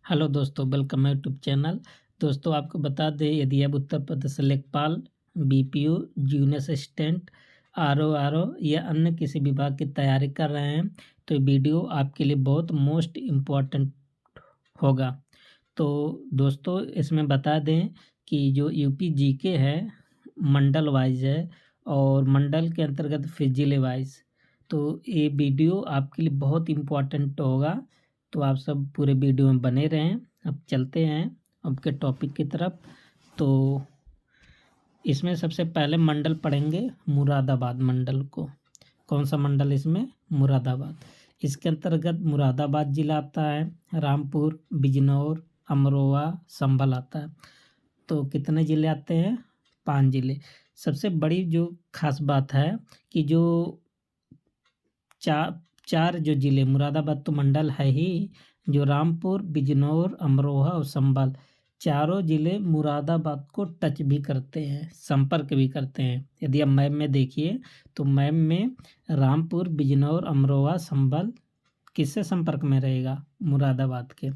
Hello दोस्तों, welcome my YouTube channel. दोस्तों आपको बता दें, यदि आप उत्तर प्रदेश लेखपाल, बीपीओ, जूनियर असिस्टेंट, आरओ या अन्य किसी विभाग की तैयारी कर रहे हैं तो ये वीडियो आपके लिए बहुत मोस्ट इम्पॉर्टेंट होगा। तो दोस्तों इसमें बता दें कि जो यूपी जीके है मंडल वाइज है और मंडल के अंतर्गत फिजिले वाइज, तो ये वीडियो आपके लिए बहुत इम्पोर्टेंट होगा। तो आप सब पूरे वीडियो में बने रहें। अब चलते हैं अब के टॉपिक की तरफ। तो इसमें सबसे पहले मंडल पढ़ेंगे मुरादाबाद मंडल को। कौन सा मंडल इसमें? मुरादाबाद। इसके अंतर्गत मुरादाबाद जिला आता है, रामपुर, बिजनौर, अमरोहा, संभल आता है। तो कितने ज़िले आते हैं? 5 ज़िले। सबसे बड़ी जो खास बात है कि जो चार जो ज़िले, मुरादाबाद तो मंडल है ही, जो रामपुर, बिजनौर, अमरोहा और संभल, चारों ज़िले मुरादाबाद को टच भी करते हैं, संपर्क भी करते हैं। यदि आप मैप में देखिए तो मैप में रामपुर, बिजनौर, अमरोहा, संभल किससे संपर्क में रहेगा? मुरादाबाद के।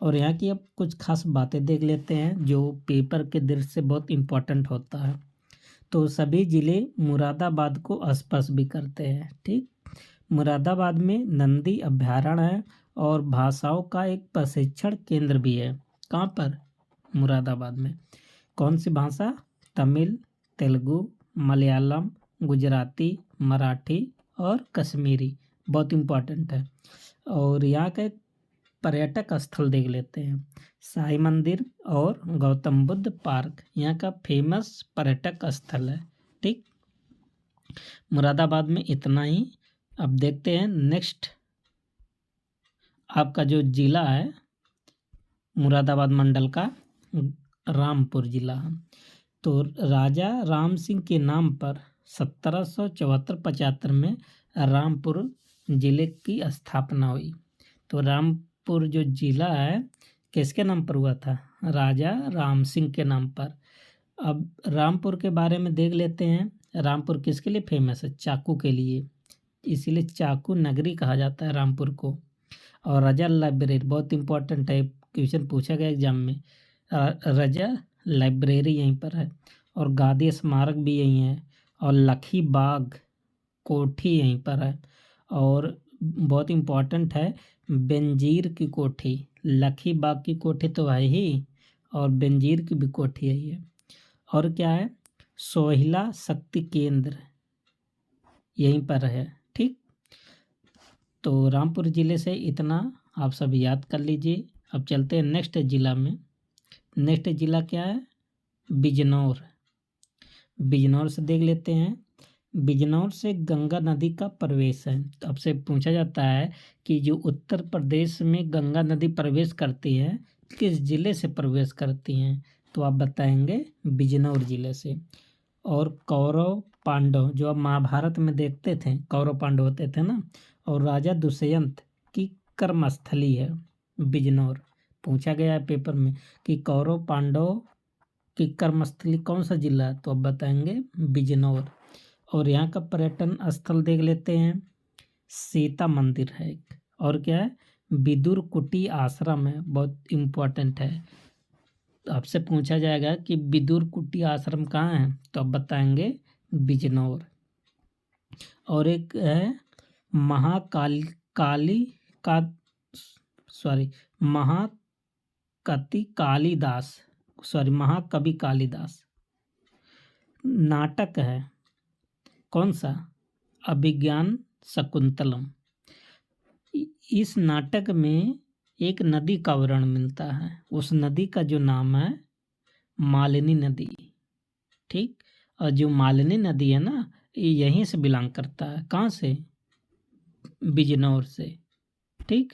और यहाँ की अब कुछ खास बातें देख लेते हैं जो पेपर के दृष्टि से बहुत इम्पोर्टेंट होता है। तो सभी ज़िले मुरादाबाद को स्पर्श भी करते हैं। ठीक, मुरादाबाद में नंदी अभयारण्य है और भाषाओं का एक प्रशिक्षण केंद्र भी है। कहाँ पर? मुरादाबाद में। कौन सी भाषा? तमिल, तेलुगु, मलयालम, गुजराती, मराठी और कश्मीरी। बहुत इम्पोर्टेंट है। और यहाँ का एक पर्यटक स्थल देख लेते हैं, साई मंदिर और गौतम बुद्ध पार्क यहाँ का फेमस पर्यटक स्थल है। ठीक, मुरादाबाद में इतना ही। अब देखते हैं नेक्स्ट आपका जो ज़िला है मुरादाबाद मंडल का, रामपुर ज़िला। तो राजा राम सिंह के नाम पर 1774-75 में रामपुर ज़िले की स्थापना हुई। तो रामपुर जो ज़िला है किसके नाम पर हुआ था? राजा राम सिंह के नाम पर। अब रामपुर के बारे में देख लेते हैं। रामपुर किसके लिए फेमस है? चाकू के लिए, इसीलिए चाकू नगरी कहा जाता है रामपुर को। और रजा लाइब्रेरी बहुत इम्पोर्टेंट है, क्वेश्चन पूछा गया एग्जाम में। रजा लाइब्रेरी यहीं पर है और गांधी स्मारक भी यहीं है और लखी बाग कोठी यहीं पर है। और बहुत इम्पोर्टेंट है बेंजीर की कोठी, लखी बाग की कोठी तो है ही और बेंजीर की भी कोठी है। और क्या है? सोहिला शक्ति केंद्र यहीं पर है। ठीक, तो रामपुर ज़िले से इतना आप सब याद कर लीजिए। अब चलते हैं नेक्स्ट ज़िला में। नेक्स्ट ज़िला क्या है? बिजनौर। बिजनौर से देख लेते हैं। बिजनौर से गंगा नदी का प्रवेश है। तो आपसे पूछा जाता है कि जो उत्तर प्रदेश में गंगा नदी प्रवेश करती है किस ज़िले से प्रवेश करती हैं? तो आप बताएंगे बिजनौर ज़िले से। और कौरव पांडव जो आप महाभारत में देखते थे, कौरव पांडव होते थे ना, और राजा दुष्यंत की कर्मस्थली है बिजनौर। पूछा गया है पेपर में कि कौरव पांडव की कर्मस्थली कौन सा जिला है? तो आप बताएंगे बिजनौर। और यहाँ का पर्यटन स्थल देख लेते हैं, सीता मंदिर है एक। और क्या है? विदुर कुटी आश्रम है, बहुत इम्पोर्टेंट है। तो आपसे पूछा जाएगा कि विदुर कुटी आश्रम कहाँ है? तो आप बताएंगे बिजनौर। और एक है महाकाली काली का महाकति कालिदास, महाकवि कालिदास नाटक है। कौन सा? अभिज्ञान शकुंतलम। इस नाटक में एक नदी का वर्णन मिलता है, उस नदी का जो नाम है मालिनी नदी। ठीक, और जो मालिनी नदी है ना, ये यहीं से बिलोंग करता है। कहाँ से? बिजनौर से। ठीक,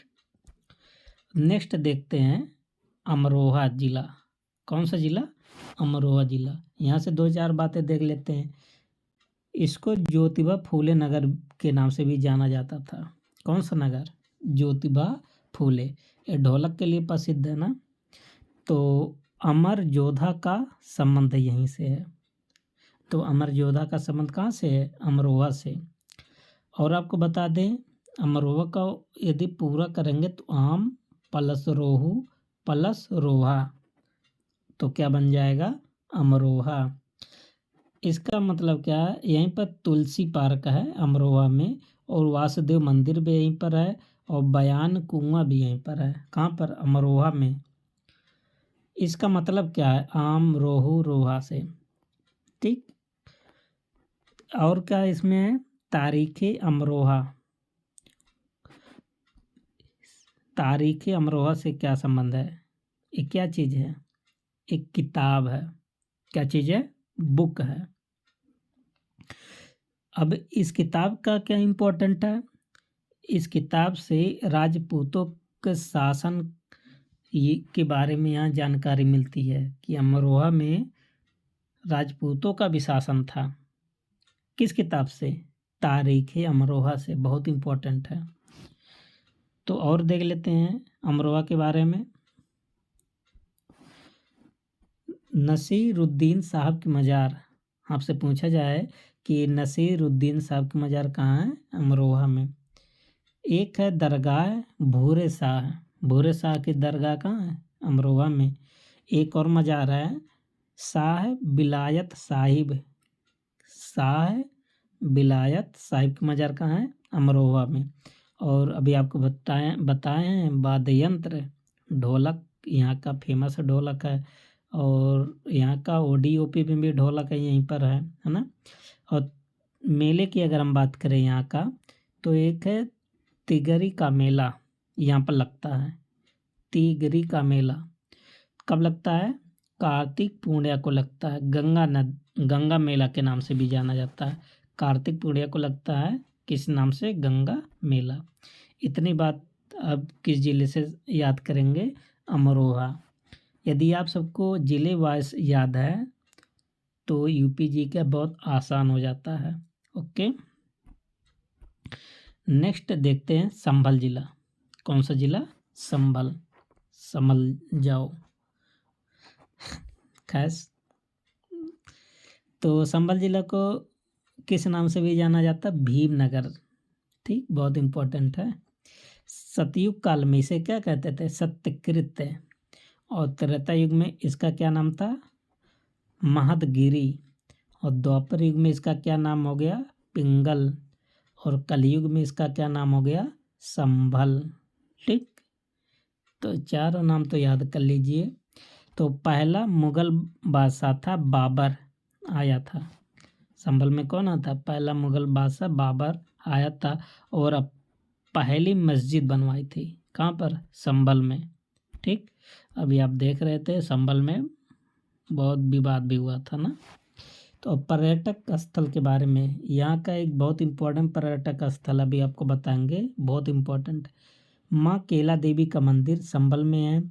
नेक्स्ट देखते हैं अमरोहा जिला। कौन सा जिला? अमरोहा जिला। यहाँ से 2-4 बातें देख लेते हैं। इसको ज्योतिबा फूले नगर के नाम से भी जाना जाता था। कौन सा नगर? ज्योतिबा फूले। ये ढोलक के लिए प्रसिद्ध है ना। तो अमर जोधा का संबंध यहीं से है। तो अमर जोधा का संबंध कहाँ से है? अमरोहा से। और आपको बता दें अमरोहा का यदि पूरा करेंगे तो आम, पलस रोहू, प्लस रोहा, तो क्या बन जाएगा? अमरोहा। इसका मतलब क्या है? यहीं पर तुलसी पार्क है अमरोहा में, और वासुदेव मंदिर भी यहीं पर है, और बयान कुआं भी यहीं पर है। कहाँ पर? अमरोहा में। इसका मतलब क्या है? आम रोहू रोहा से। ठीक। और क्या इसमें है? तारीख़ अमरोहा। तारीख़ अमरोहा से क्या संबंध है? ये क्या चीज़ है? एक किताब है। क्या चीज़ है? बुक है। अब इस किताब का क्या इम्पोर्टेंट है? इस किताब से राजपूतों के शासन के बारे में यहाँ जानकारी मिलती है कि अमरोहा में राजपूतों का भी शासन था। किस किताब से? तारीख़ अमरोहा से। बहुत इम्पोर्टेंट है। तो और देख लेते हैं अमरोहा के बारे में। नसीरुद्दीन साहब की मज़ार, आपसे पूछा जाए कि नसीरुद्दीन साहब की मज़ार कहाँ है? अमरोहा में। एक है दरगाह भूरे शाह। भूरे शाह की दरगाह कहाँ है? अमरोहा में। एक और मज़ार है शाह बिलायत साहिब। शाह बिलायत साहिब की मज़ार कहाँ है? अमरोहा में। और अभी आपको बताए हैं वाद्य यंत्र, ढोलक यहाँ का फेमस ढोलक है, और यहाँ का ओडीओपी में भी ढोलक है, यहीं पर है ना। और मेले की अगर हम बात करें यहाँ का, तो एक है तिगरी का मेला, यहाँ पर लगता है। तिगरी का मेला कब लगता है? कार्तिक पूर्णिमा को लगता है। गंगा मेला के नाम से भी जाना जाता है। कार्तिक पूर्णिमा को लगता है किस नाम से? गंगा मेला। इतनी बात अब किस जिले से याद करेंगे? अमरोहा। यदि आप सबको जिले वाइज याद है तो यूपी जी का बहुत आसान हो जाता है। ओके, नेक्स्ट देखते हैं संभल जिला। कौन सा जिला? संभल। समझ जाओ। खैस, तो संभल जिला को किस नाम से भी जाना जाता है? भीमनगर। ठीक, बहुत इम्पोर्टेंट है। सतयुग काल में इसे क्या कहते थे? सत्यकृत्य। और त्रेता युग में इसका क्या नाम था? महदगिरी। और द्वापर युग में इसका क्या नाम हो गया? पिंगल। और कलयुग में इसका क्या नाम हो गया? संभल। ठीक, तो चारों नाम तो याद कर लीजिए। तो पहला मुगल बादशाह था बाबर, आया था। संभल में कौन आता? पहला मुगल बादशाह बाबर आया था, और अब पहली मस्जिद बनवाई थी। कहाँ पर? संभल में। ठीक, अभी आप देख रहे थे संभल में बहुत विवाद भी हुआ था ना। तो पर्यटक स्थल के बारे में, यहाँ का एक बहुत इम्पोर्टेंट पर्यटक स्थल अभी आपको बताएंगे, बहुत इम्पोर्टेंट। माँ केला देवी का मंदिर संभल में है,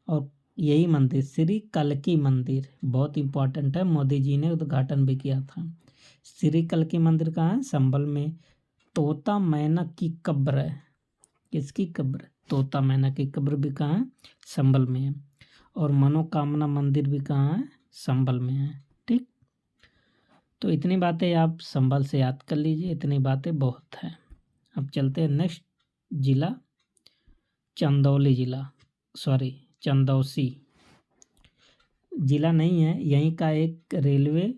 और यही मंदिर श्री कल्की मंदिर बहुत इम्पोर्टेंट है, मोदी जी ने उद्घाटन भी किया था। श्री कल्की मंदिर कहाँ है? संभल में। तोता मैना की कब्र है। किसकी कब्र? तोता मैना की कब्र भी कहाँ है? संभल में है। और मनोकामना मंदिर भी कहाँ है? संभल में है। ठीक, तो इतनी बातें आप संभल से याद कर लीजिए, इतनी बातें बहुत हैं। अब चलते हैं नेक्स्ट जिला, चंदौली जिला, सॉरी चंदौसी जिला नहीं है, यहीं का एक रेलवे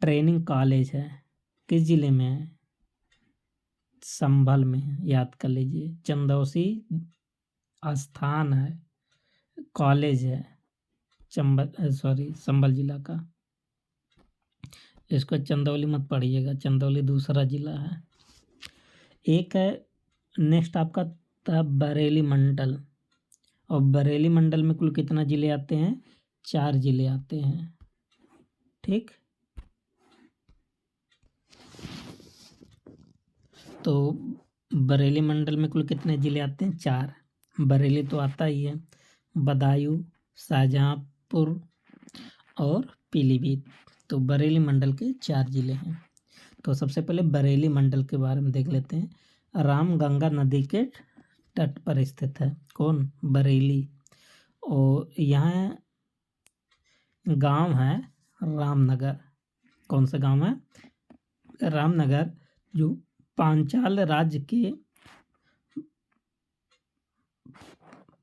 ट्रेनिंग कॉलेज है। किस जिले में है? संभल में है, याद कर लीजिए। चंदौसी स्थान है, कॉलेज है संभल जिला का। इसको चंदौली मत पढ़िएगा, चंदौली दूसरा जिला है। एक है नेक्स्ट आपका था बरेली मंडल, और बरेली मंडल में कुल कितना जिले आते हैं? 4 जिले आते हैं। ठीक, तो बरेली मंडल में कुल कितने जिले आते हैं? 4। बरेली तो आता ही है, बदायूं, शाहजहांपुर और पीलीभीत। तो बरेली मंडल के 4 जिले हैं। तो सबसे पहले बरेली मंडल के बारे में देख लेते हैं। रामगंगा नदी के तट पर स्थित है। कौन? बरेली। और यहाँ गांव है रामनगर। कौन सा गांव है? रामनगर, जो पांचाल राज्य के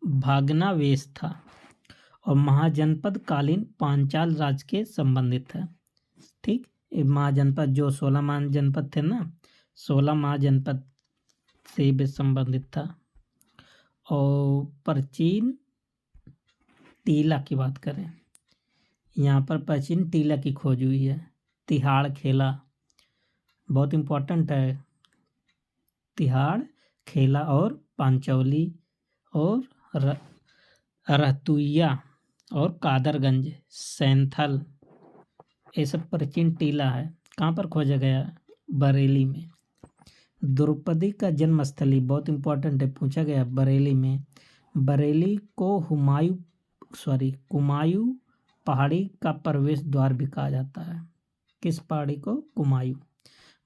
भग्नावशेष था और महाजनपद कालीन पांचाल राज के संबंधित है। ठीक, ये महाजनपद जो 16 महाजनपद थे ना, 16 महाजनपद से भी संबंधित था। और प्राचीन टीला की बात करें, यहाँ पर प्राचीन टीला की खोज हुई है। तिहाड़ खेला बहुत इम्पोर्टेंट है। तिहाड़ खेला और पांचौली और रहतुइया और कादरगंज, सैंथल, ये सब प्राचीन टीला है। कहाँ पर खोजा गया? बरेली में। द्रौपदी का जन्मस्थली बहुत इम्पोर्टेंट है, पूछा गया बरेली में। बरेली को कुमायूं पहाड़ी का प्रवेश द्वार भी कहा जाता है। किस पहाड़ी को? कुमायूं।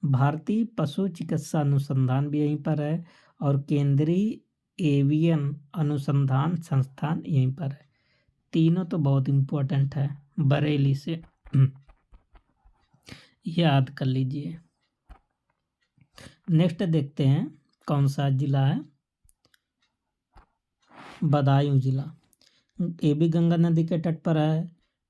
भारतीय पशु चिकित्सा अनुसंधान भी यहीं पर है और केंद्रीय एवियन अनुसंधान संस्थान यहीं पर है। तीनों तो बहुत इम्पोर्टेंट है, बरेली से याद कर लीजिए। नेक्स्ट देखते हैं कौन सा जिला है। बदायूं जिला, ये भी गंगा नदी के तट पर है,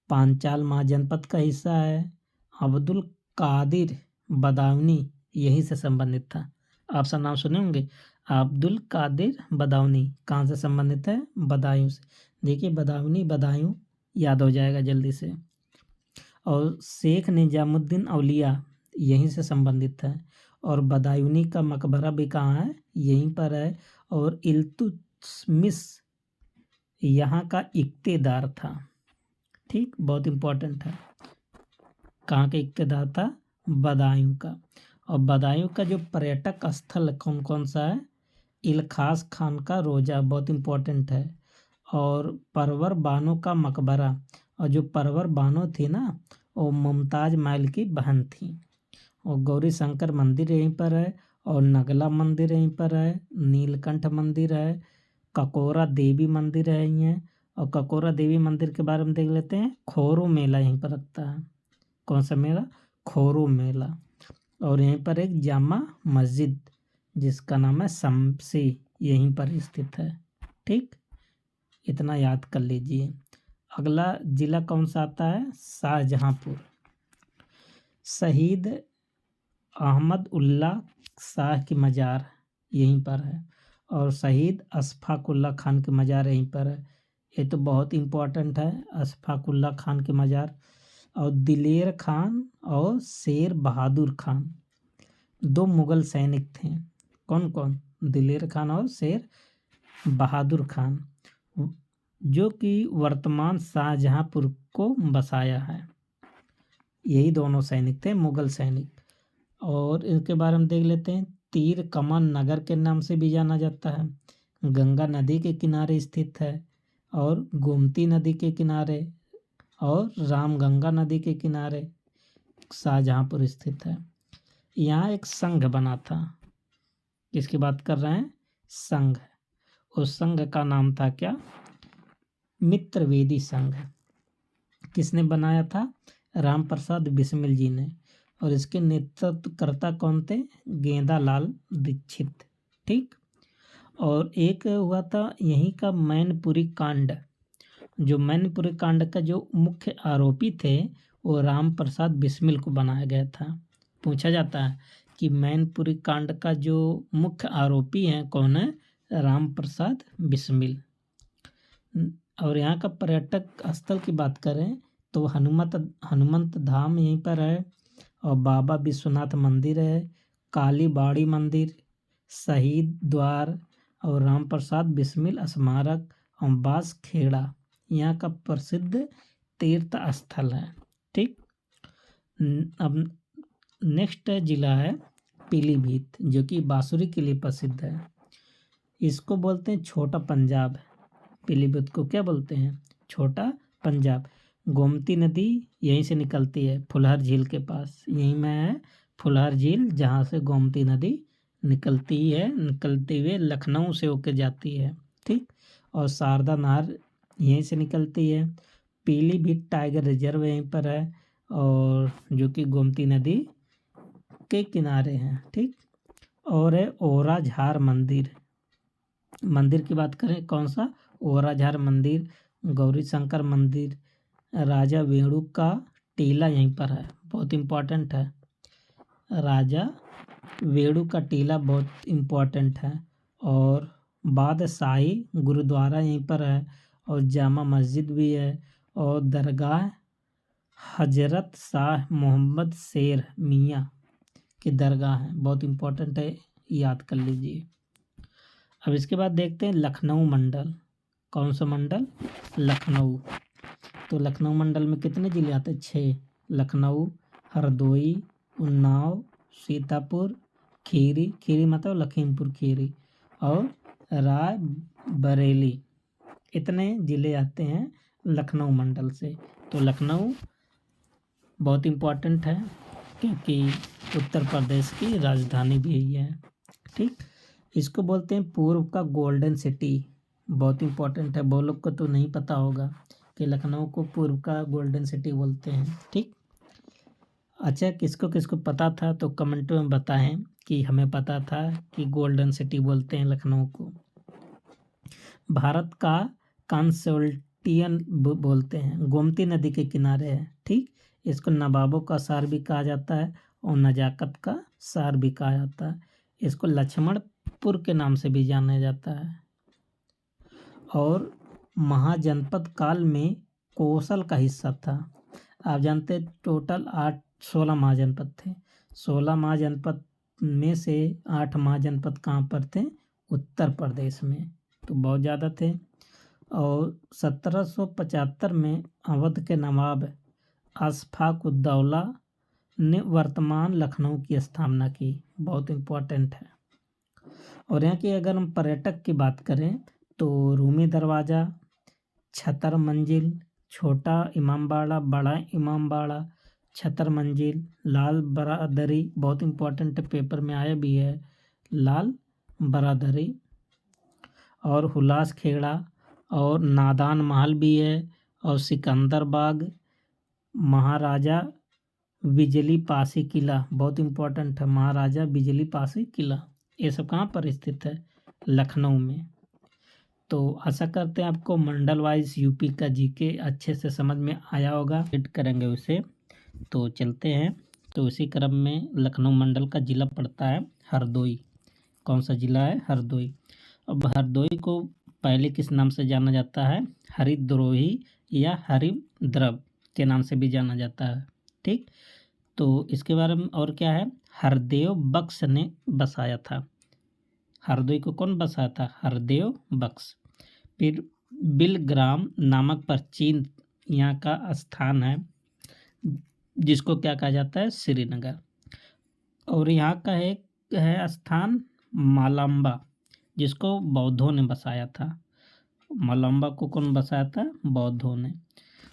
पांचाल महाजनपद का हिस्सा है। अब्दुल कादिर बदायूनी यहीं से संबंधित था। आप सब नाम सुने होंगे, अब्दुल कादिर बदायूनी कहाँ से संबंधित है? बदायूं से। देखिए बदायूनी बदायूं याद हो जाएगा जल्दी से। और शेख निजामुद्दीन औलिया यहीं से संबंधित है। और बदायूनी का मकबरा भी कहाँ है? यहीं पर है। और इल्तुतमिश यहाँ का इक्तेदार था। ठीक, बहुत इम्पोर्टेंट है। कहाँ का इक्तेदार था? बदायूं का। और बदायूं का जो पर्यटक स्थल कौन कौन सा है? इल्खास खान का रोजा बहुत इम्पोर्टेंट है। और परवर बानो का मकबरा, और जो परवर बानो थी ना, वो मुमताज महल की बहन थी। और गौरी शंकर मंदिर यहीं पर है। और नगला मंदिर यहीं पर है। नीलकंठ मंदिर है। ककोरा देवी मंदिर है यहीं। और ककोरा देवी मंदिर के बारे में देख लेते हैं। खोरू मेला यहीं पर लगता है। कौन सा मेला? खोरू मेला। और यहीं पर एक जामा मस्जिद जिसका नाम है शमसी, यहीं पर स्थित है। ठीक, इतना याद कर लीजिए। अगला जिला कौन सा आता है? शाहजहांपुर। शहीद अहमद उल्लाह शाह की मज़ार यहीं पर है। और शहीद अशफाकुल्ला खान की मज़ार यहीं पर है। ये तो बहुत इम्पोर्टेंट है, अशफाकुल्ला खान की मज़ार। और दिलेर खान और शेर बहादुर खान दो मुग़ल सैनिक थे। कौन कौन? दिलेर खान और शेर बहादुर खान, जो कि वर्तमान शाहजहांपुर को बसाया है। यही दोनों सैनिक थे, मुग़ल सैनिक। और इनके बारे में देख लेते हैं। तीर कमान नगर के नाम से भी जाना जाता है। गंगा नदी के किनारे स्थित है। और गोमती नदी के किनारे और रामगंगा नदी के किनारे शाहजहांपुर स्थित है। यहाँ एक संघ बना था। किसकी बात कर रहे हैं? संघ। उस संघ का नाम था क्या? मित्रवेदी संघ। किसने बनाया था? राम प्रसाद बिस्मिल जी ने। और इसके नेतृत्वकर्ता कौन थे? गेंदालाल दीक्षित। ठीक। और एक हुआ था यहीं का मैनपुरी कांड। जो मैनपुरी कांड का जो मुख्य आरोपी थे वो राम प्रसाद बिस्मिल को बनाया गया था। पूछा जाता है कि मैनपुरी कांड का जो मुख्य आरोपी हैं कौन है? राम प्रसाद बिस्मिल। और यहाँ का पर्यटक स्थल की बात करें तो हनुमंत धाम यहीं पर है। और बाबा विश्वनाथ मंदिर है, काली बाड़ी मंदिर, शहीद द्वार और राम प्रसाद बिस्मिल स्मारक और बास खेड़ा यहाँ का प्रसिद्ध तीर्थ स्थल है। ठीक। अब नेक्स्ट जिला है पीलीभीत, जो कि बांसुरी के लिए प्रसिद्ध है। इसको बोलते हैं छोटा पंजाब। पीलीभीत को क्या बोलते हैं? छोटा पंजाब। गोमती नदी यहीं से निकलती है, फुलहर झील के पास। यहीं में है फुलहर झील, जहाँ से गोमती नदी निकलती हुए लखनऊ से होकर जाती है। ठीक। और शारदा नहर यहीं से निकलती है। पीलीभीत टाइगर रिजर्व यहीं पर है, और जो कि गोमती नदी के किनारे हैं। ठीक। और है ओराझार मंदिर, मंदिर की बात करें कौन सा, ओराझार मंदिर, गौरी शंकर मंदिर, राजा वेणु का टीला यहीं पर है, बहुत इम्पोर्टेंट है। राजा वेणु का टीला बहुत इम्पोर्टेंट है। और बादशाही गुरुद्वारा यहीं पर है, और जामा मस्जिद भी है, और दरगाह हजरत शाह मोहम्मद शेर मियाँ की दरगाह है, बहुत इम्पोर्टेंट है, याद कर लीजिए। अब इसके बाद देखते हैं लखनऊ मंडल। कौन सा मंडल, लखनऊ। तो लखनऊ मंडल में कितने ज़िले आते हैं, 6। लखनऊ, हरदोई, उन्नाव, सीतापुर, खीरी, खीरी मतलब लखीमपुर खीरी, और रायबरेली, इतने ज़िले आते हैं लखनऊ मंडल से। तो लखनऊ बहुत इम्पोर्टेंट है क्योंकि उत्तर प्रदेश की राजधानी भी यही है। ठीक, इसको बोलते हैं पूर्व का गोल्डन सिटी, बहुत इम्पोर्टेंट है। बहुत लोग को तो नहीं पता होगा कि लखनऊ को पूर्व का गोल्डन सिटी बोलते हैं। ठीक, अच्छा, किसको किसको पता था तो कमेंट में बताएं कि हमें पता था कि गोल्डन सिटी बोलते हैं लखनऊ को। भारत का कंसल्टियन बोलते हैं, गोमती नदी के किनारे है। ठीक, इसको नवाबों का शहर भी कहा जाता है और नजाकत का शहर भी कहा जाता है। इसको लक्ष्मणपुर के नाम से भी जाना जाता है। और महाजनपद काल में कौशल का हिस्सा था। आप जानते हैं टोटल 16 महाजनपद थे। 16 महाजनपद में से 8 महाजनपद कहाँ पर थे, उत्तर प्रदेश में, तो बहुत ज़्यादा थे। और 1775 में अवध के नवाब अशफाक उद्दौला ने वर्तमान लखनऊ की स्थापना की, बहुत इम्पोर्टेंट है। और यहाँ की अगर हम पर्यटक की बात करें तो रूमी दरवाज़ा, छतर मंजिल, छोटा इमामबाड़ा, बड़ा इमामबाड़ा, छतर मंजिल, लाल बरादरी, बहुत इम्पोर्टेंट पेपर में आया भी है, लाल बरादरी, और हुलास खेड़ा, और नादान महल भी है, और सिकंदर बाग, महाराजा बिजली पासी किला, बहुत इम्पोर्टेंट है, महाराजा बिजली पासी किला, ये सब कहाँ पर स्थित है, लखनऊ में। तो आशा करते हैं आपको मंडल वाइज यूपी का जीके अच्छे से समझ में आया होगा। रीड करेंगे उसे, तो चलते हैं। तो इसी क्रम में लखनऊ मंडल का ज़िला पड़ता है हरदोई। कौन सा ज़िला है, हरदोई। अब हरदोई को पहले किस नाम से जाना जाता है, हरिद्रोही या हरिद्रव के नाम से भी जाना जाता है। ठीक, तो इसके बारे में और क्या है, हरदेव बख्श ने बसाया था। हरदोई को कौन बसाया था, हरदेव बख्श। फिर बिलग्राम नामक प्राचीन यहाँ का स्थान है जिसको क्या कहा जाता है, श्रीनगर। और यहाँ का एक है स्थान मालंबा, जिसको बौद्धों ने बसाया था। मालंबा को कौन बसाया था, बौद्धों ने।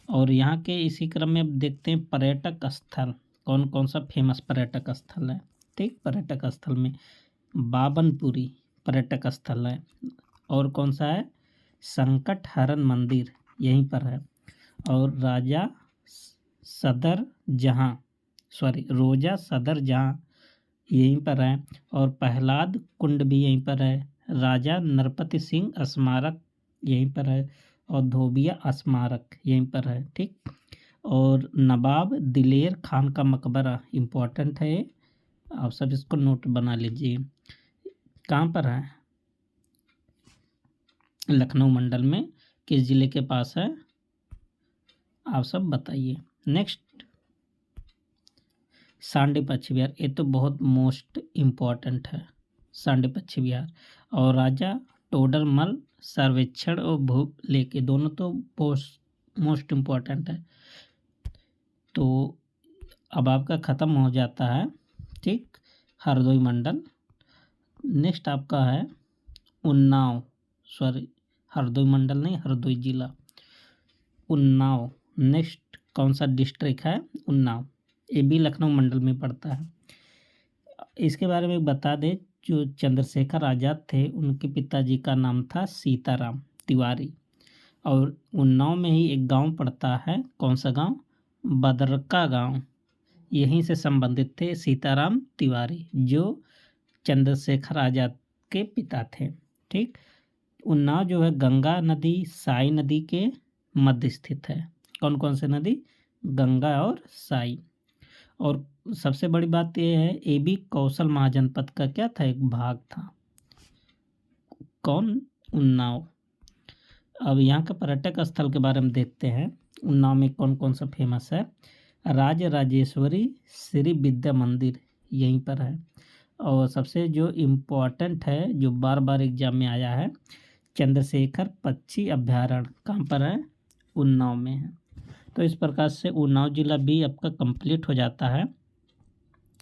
और यहाँ के इसी क्रम में अब देखते हैं पर्यटक स्थल, कौन कौन सा फेमस पर्यटक स्थल है। ठीक, पर्यटक स्थल में बाबनपुरी पर्यटक स्थल है, और कौन सा है, संकट हरण मंदिर यहीं पर है, और रोजा सदर जहाँ यहीं पर है, और प्रहलाद कुंड भी यहीं पर है, राजा नरपति सिंह स्मारक यहीं पर है, और धोबिया स्मारक यहीं पर है। ठीक, और नवाब दिलेर खान का मकबरा इम्पोर्टेंट है, आप सब इसको नोट बना लीजिए। कहाँ पर है, लखनऊ मंडल में, किस जिले के पास है, आप सब बताइए। नेक्स्ट, सांडी पक्षी विहार, ये तो बहुत मोस्ट इम्पोर्टेंट है, सांडी पक्षी विहार। और राजा टोडरमल सर्वेक्षण और भू लेके, दोनों तो मोस्ट इम्पोर्टेंट है। तो अब आपका ख़त्म हो जाता है। ठीक, हरदोई मंडल। नेक्स्ट आपका है उन्नाव, हरदोई मंडल नहीं, हरदोई जिला, उन्नाव। नेक्स्ट कौन सा डिस्ट्रिक्ट है, उन्नाव, ये भी लखनऊ मंडल में पड़ता है। इसके बारे में बता दें, जो चंद्रशेखर आज़ाद थे उनके पिताजी का नाम था सीताराम तिवारी, और उन्नाव में ही एक गांव पड़ता है, कौन सा गांव, बदरका गांव, यहीं से संबंधित थे सीताराम तिवारी, जो चंद्रशेखर आज़ाद के पिता थे। ठीक, उन्नाव जो है गंगा नदी साई नदी के मध्य स्थित है। कौन कौन से नदी? गंगा और साई। और सबसे बड़ी बात यह है ये भी कौशल महाजनपद का क्या था, एक भाग था। कौन? उन्नाव। अब यहाँ के पर्यटक स्थल के बारे में देखते हैं। उन्नाव में कौन कौन सा फेमस है? राज राजेश्वरी श्री विद्या मंदिर यहीं पर है। और सबसे जो इम्पोर्टेंट है जो बार बार एग्जाम में आया है, चंद्रशेखर पक्षी अभ्यारण्य कहाँ पर है? उन्नाव में है। तो इस प्रकार से उन्नाव जिला भी आपका कंप्लीट हो जाता है।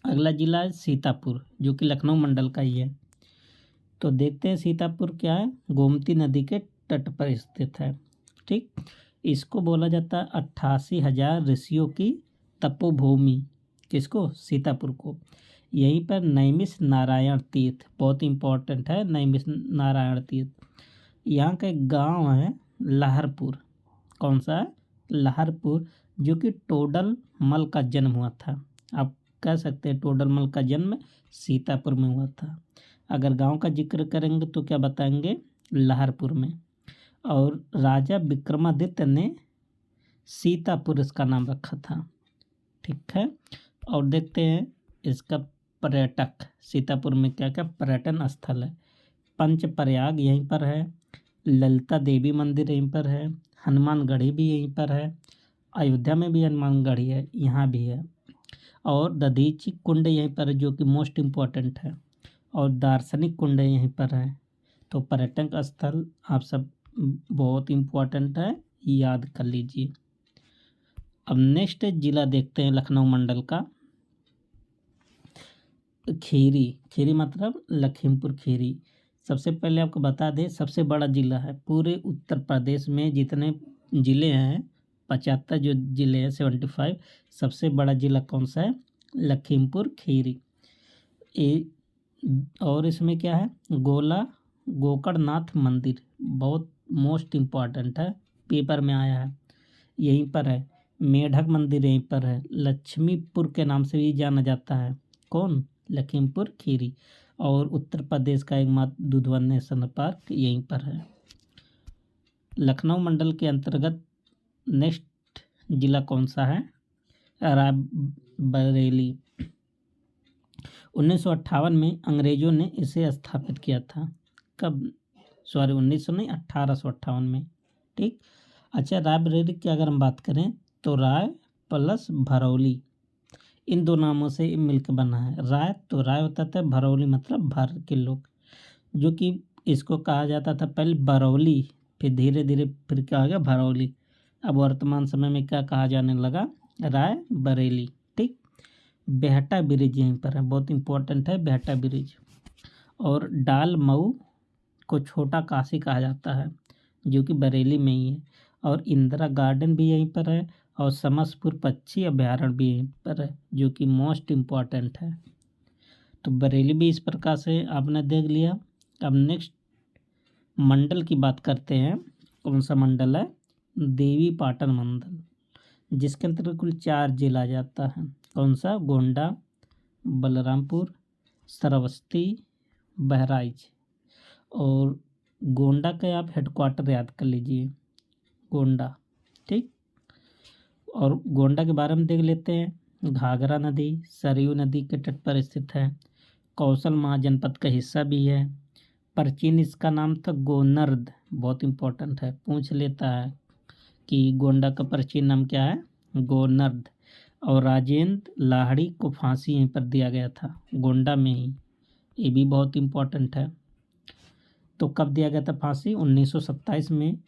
अगला जिला है सीतापुर, जो कि लखनऊ मंडल का ही है। तो देखते हैं सीतापुर क्या है। गोमती नदी के तट पर स्थित है। ठीक, इसको बोला जाता है 88,000 ऋषियों की तपोभूमि। किसको? सीतापुर को। यहीं पर नैमिष नारायण तीर्थ बहुत इम्पोर्टेंट है। नैमिष नारायण तीर्थ, यहाँ का एक गांव है लाहरपुर। कौन सा है? लाहरपुर, जो कि टोडर मल का जन्म हुआ था। आप कह सकते हैं टोडर मल का जन्म सीतापुर में हुआ था। अगर गांव का जिक्र करेंगे तो क्या बताएंगे? लाहरपुर में। और राजा विक्रमादित्य ने सीतापुर इसका नाम रखा था। ठीक है। और देखते हैं इसका पर्यटक, सीतापुर में क्या क्या पर्यटन स्थल है। पंचप्रयाग यहीं पर है, ललिता देवी मंदिर यहीं पर है, हनुमानगढ़ी भी यहीं पर है, अयोध्या में भी हनुमानगढ़ी है, यहाँ भी है। और दधीची कुंड यहीं पर है जो कि मोस्ट इम्पोर्टेंट है। और दार्शनिक कुंड यहीं पर है। तो पर्यटक स्थल आप सब बहुत इम्पोर्टेंट है, याद कर लीजिए। अब नेक्स्ट जिला देखते हैं लखनऊ मंडल का। खीरी, खीरी मतलब लखीमपुर खीरी। सबसे पहले आपको बता दें सबसे बड़ा जिला है पूरे उत्तर प्रदेश में। जितने ज़िले हैं 75 जो ज़िले हैं 75, सबसे बड़ा ज़िला कौन सा है? लखीमपुर खीरी। और इसमें क्या है? गोकर्णनाथ मंदिर बहुत मोस्ट इम्पॉर्टेंट है, पेपर में आया है, यहीं पर है। मेढक मंदिर यहीं पर है। लक्ष्मीपुर के नाम से भी जाना जाता है। कौन? लखीमपुर खीरी। और उत्तर प्रदेश का एकमात्र दुधवा नेशनल पार्क यहीं पर है। लखनऊ मंडल के अंतर्गत नेक्स्ट जिला कौन सा है? रायबरेली। 1958 में अंग्रेजों ने इसे स्थापित किया था। कब? 1900 नहीं, 1858 में। ठीक। अच्छा, रायबरेली की अगर हम बात करें तो राय प्लस भरौली, इन दो नामों से मिलकर बना है। राय तो राय होता था, भरौली मतलब भर के लोग, जो कि इसको कहा जाता था पहले बरौली, फिर धीरे धीरे फिर क्या हो गया? भरौली। अब वर्तमान समय में क्या कहा जाने लगा? राय बरेली। ठीक। बेहटा ब्रिज यहीं पर है, बहुत इंपॉर्टेंट है बेहटा ब्रिज। और डाल मऊ को छोटा काशी कहा जाता है, जो कि बरेली में ही है। और इंदिरा गार्डन भी यहीं पर है। और समसपुर पक्षी अभ्यारण्य भी यहीं पर है, जो कि मोस्ट इम्पॉर्टेंट है। तो बरेली भी इस प्रकार से आपने देख लिया। अब नेक्स्ट मंडल की बात करते हैं। कौन सा मंडल है? देवी पाटन मंडल, जिसके अंतर्गत कुल 4 जिला आ जाता है। कौन सा? गोंडा, बलरामपुर, श्रावस्ती, बहराइच। और गोंडा का आप हेडक्वार्टर याद कर लीजिए, गोंडा। ठीक। और गोंडा के बारे में देख लेते हैं। घाघरा नदी सरयू नदी के तट पर स्थित है। कौशल महाजनपद का हिस्सा भी है। प्राचीन इसका नाम था गोनर्द, बहुत इम्पोर्टेंट है, पूछ लेता है कि गोंडा का प्राचीन नाम क्या है? गोनर्द। और राजेंद्र लाहिड़ी को फांसी यहीं पर दिया गया था, गोंडा में ही, ये भी बहुत इम्पोर्टेंट है। तो कब दिया गया था फांसी? 1927 में।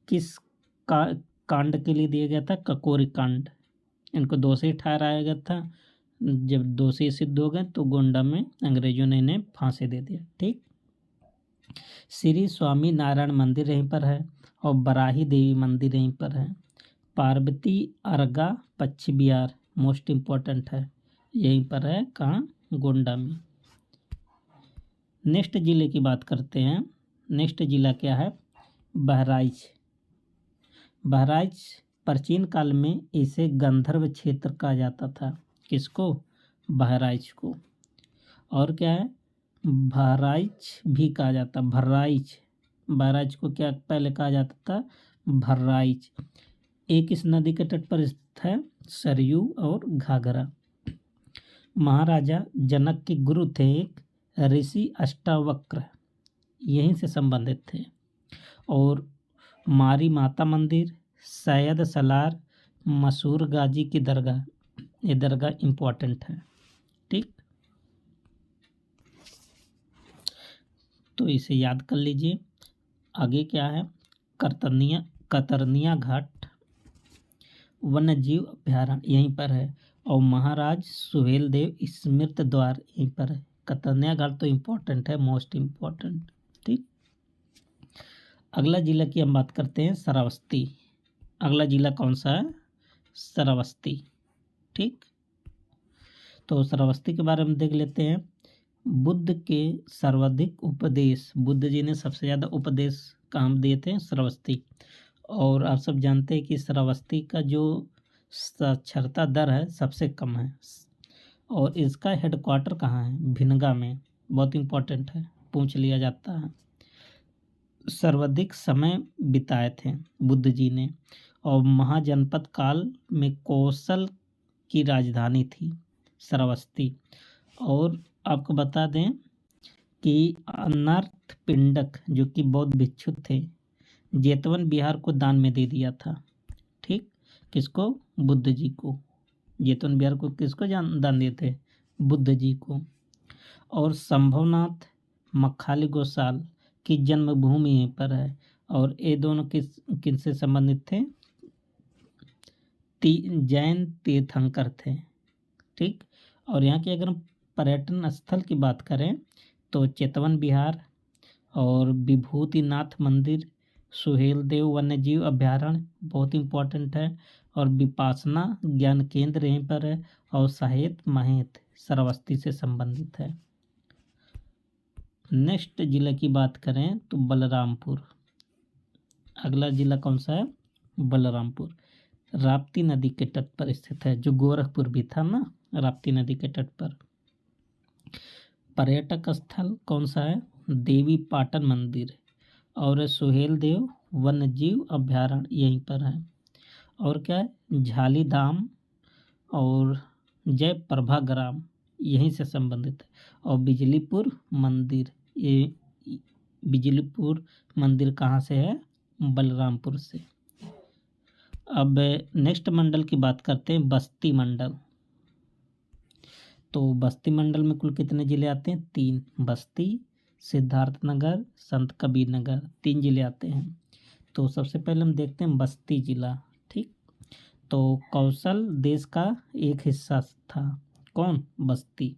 किस कांड के लिए दिया गया था? ककोरी कांड। इनको दोषी ठहराया गया था। जब दोषी सिद्ध हो गए तो गोंडा में अंग्रेजों ने इन्हें फांसी दे दिया। ठीक। श्री स्वामी नारायण मंदिर यहीं पर है। और बराही देवी मंदिर यहीं पर है। पार्वती अर्गा पक्षी विहार मोस्ट इम्पोर्टेंट है, यहीं पर है। कहाँ? गोंडा में। नेक्स्ट जिले की बात करते हैं। नेक्स्ट जिला क्या है? बहराइच। बहराइच प्राचीन काल में इसे गंधर्व क्षेत्र कहा जाता था। किसको? बहराइच को। और क्या है? बहराइच भी कहा जाता, भर्राइच बहराइच को क्या पहले कहा जाता था? भर्राइच। एक इस नदी के तट पर स्थित है सरयू और घाघरा। महाराजा जनक के गुरु थे एक ऋषि अष्टावक्र, यहीं से संबंधित थे। और मारी माता मंदिर, सैयद सलार, मसूर गाजी की दरगाह, ये दरगाह इम्पोर्टेंट है। ठीक, तो इसे याद कर लीजिए। आगे क्या है? कतरनिया घाट वन्य जीव अभ्यारण्य यहीं पर है। और महाराज सुहेलदेव स्मृति द्वार यहीं पर है। कतरनिया घाट तो इम्पोर्टेंट है, मोस्ट इम्पोर्टेंट। ठीक, अगला जिला की हम बात करते हैं श्रावस्ती। अगला जिला कौन सा है? श्रावस्ती। ठीक, तो श्रावस्ती के बारे में देख लेते हैं। बुद्ध के सर्वाधिक उपदेश, बुद्ध जी ने सबसे ज़्यादा उपदेश कहाँ दिए थे? श्रावस्ती। और आप सब जानते हैं कि श्रावस्ती का जो साक्षरता दर है सबसे कम है। और इसका हेडक्वार्टर कहाँ है? भिनगा में। बहुत इम्पोर्टेंट है, पूछ लिया जाता है। सर्वाधिक समय बिताए थे बुद्ध जी ने। और महाजनपद काल में कौशल की राजधानी थी श्रावस्ती। और आपको बता दें कि अनर्थ पिंडक जो कि बौद्ध भिक्षु थे, जेतवन बिहार को दान में दे दिया था। ठीक, किसको? बुद्ध जी को। जेतवन बिहार को किसको दान दिए थे? बुद्ध जी को। और संभवनाथ मखाली गोसाल की जन्मभूमि यहीं पर है। और ये दोनों किससे संबंधित थे? जैन तीर्थंकर थे। ठीक, और यहाँ की अगर हम पर्यटन स्थल की बात करें तो चेतवन विहार और विभूतिनाथ मंदिर, सुहेलदेव वन्यजीव अभ्यारण्य बहुत इम्पोर्टेंट है। और विपासना ज्ञान केंद्र यहीं पर है। और साहेत महेत श्रावस्ती से संबंधित है। नेक्स्ट जिला की बात करें तो बलरामपुर। अगला जिला कौन सा है? बलरामपुर। राप्ती नदी के तट पर स्थित है, जो गोरखपुर भी था ना, राप्ती नदी के तट पर। पर्यटक स्थल कौन सा है? देवी पाटन मंदिर और सुहेलदेव वन्यजीव अभ्यारण्य यहीं पर है। और क्या है? झाली धाम और जय प्रभा ग्राम यहीं से संबंधित है। और बिजलीपुर मंदिर, ये बिजलीपुर मंदिर कहाँ से है? बलरामपुर से। अब नेक्स्ट मंडल की बात करते हैं, बस्ती मंडल। तो बस्ती मंडल में कुल कितने जिले आते हैं? 3। बस्ती, सिद्धार्थनगर, संत कबीर नगर, 3 जिले आते हैं। तो सबसे पहले हम देखते हैं बस्ती जिला। ठीक, तो कौशल देश का एक हिस्सा था। कौन? बस्ती।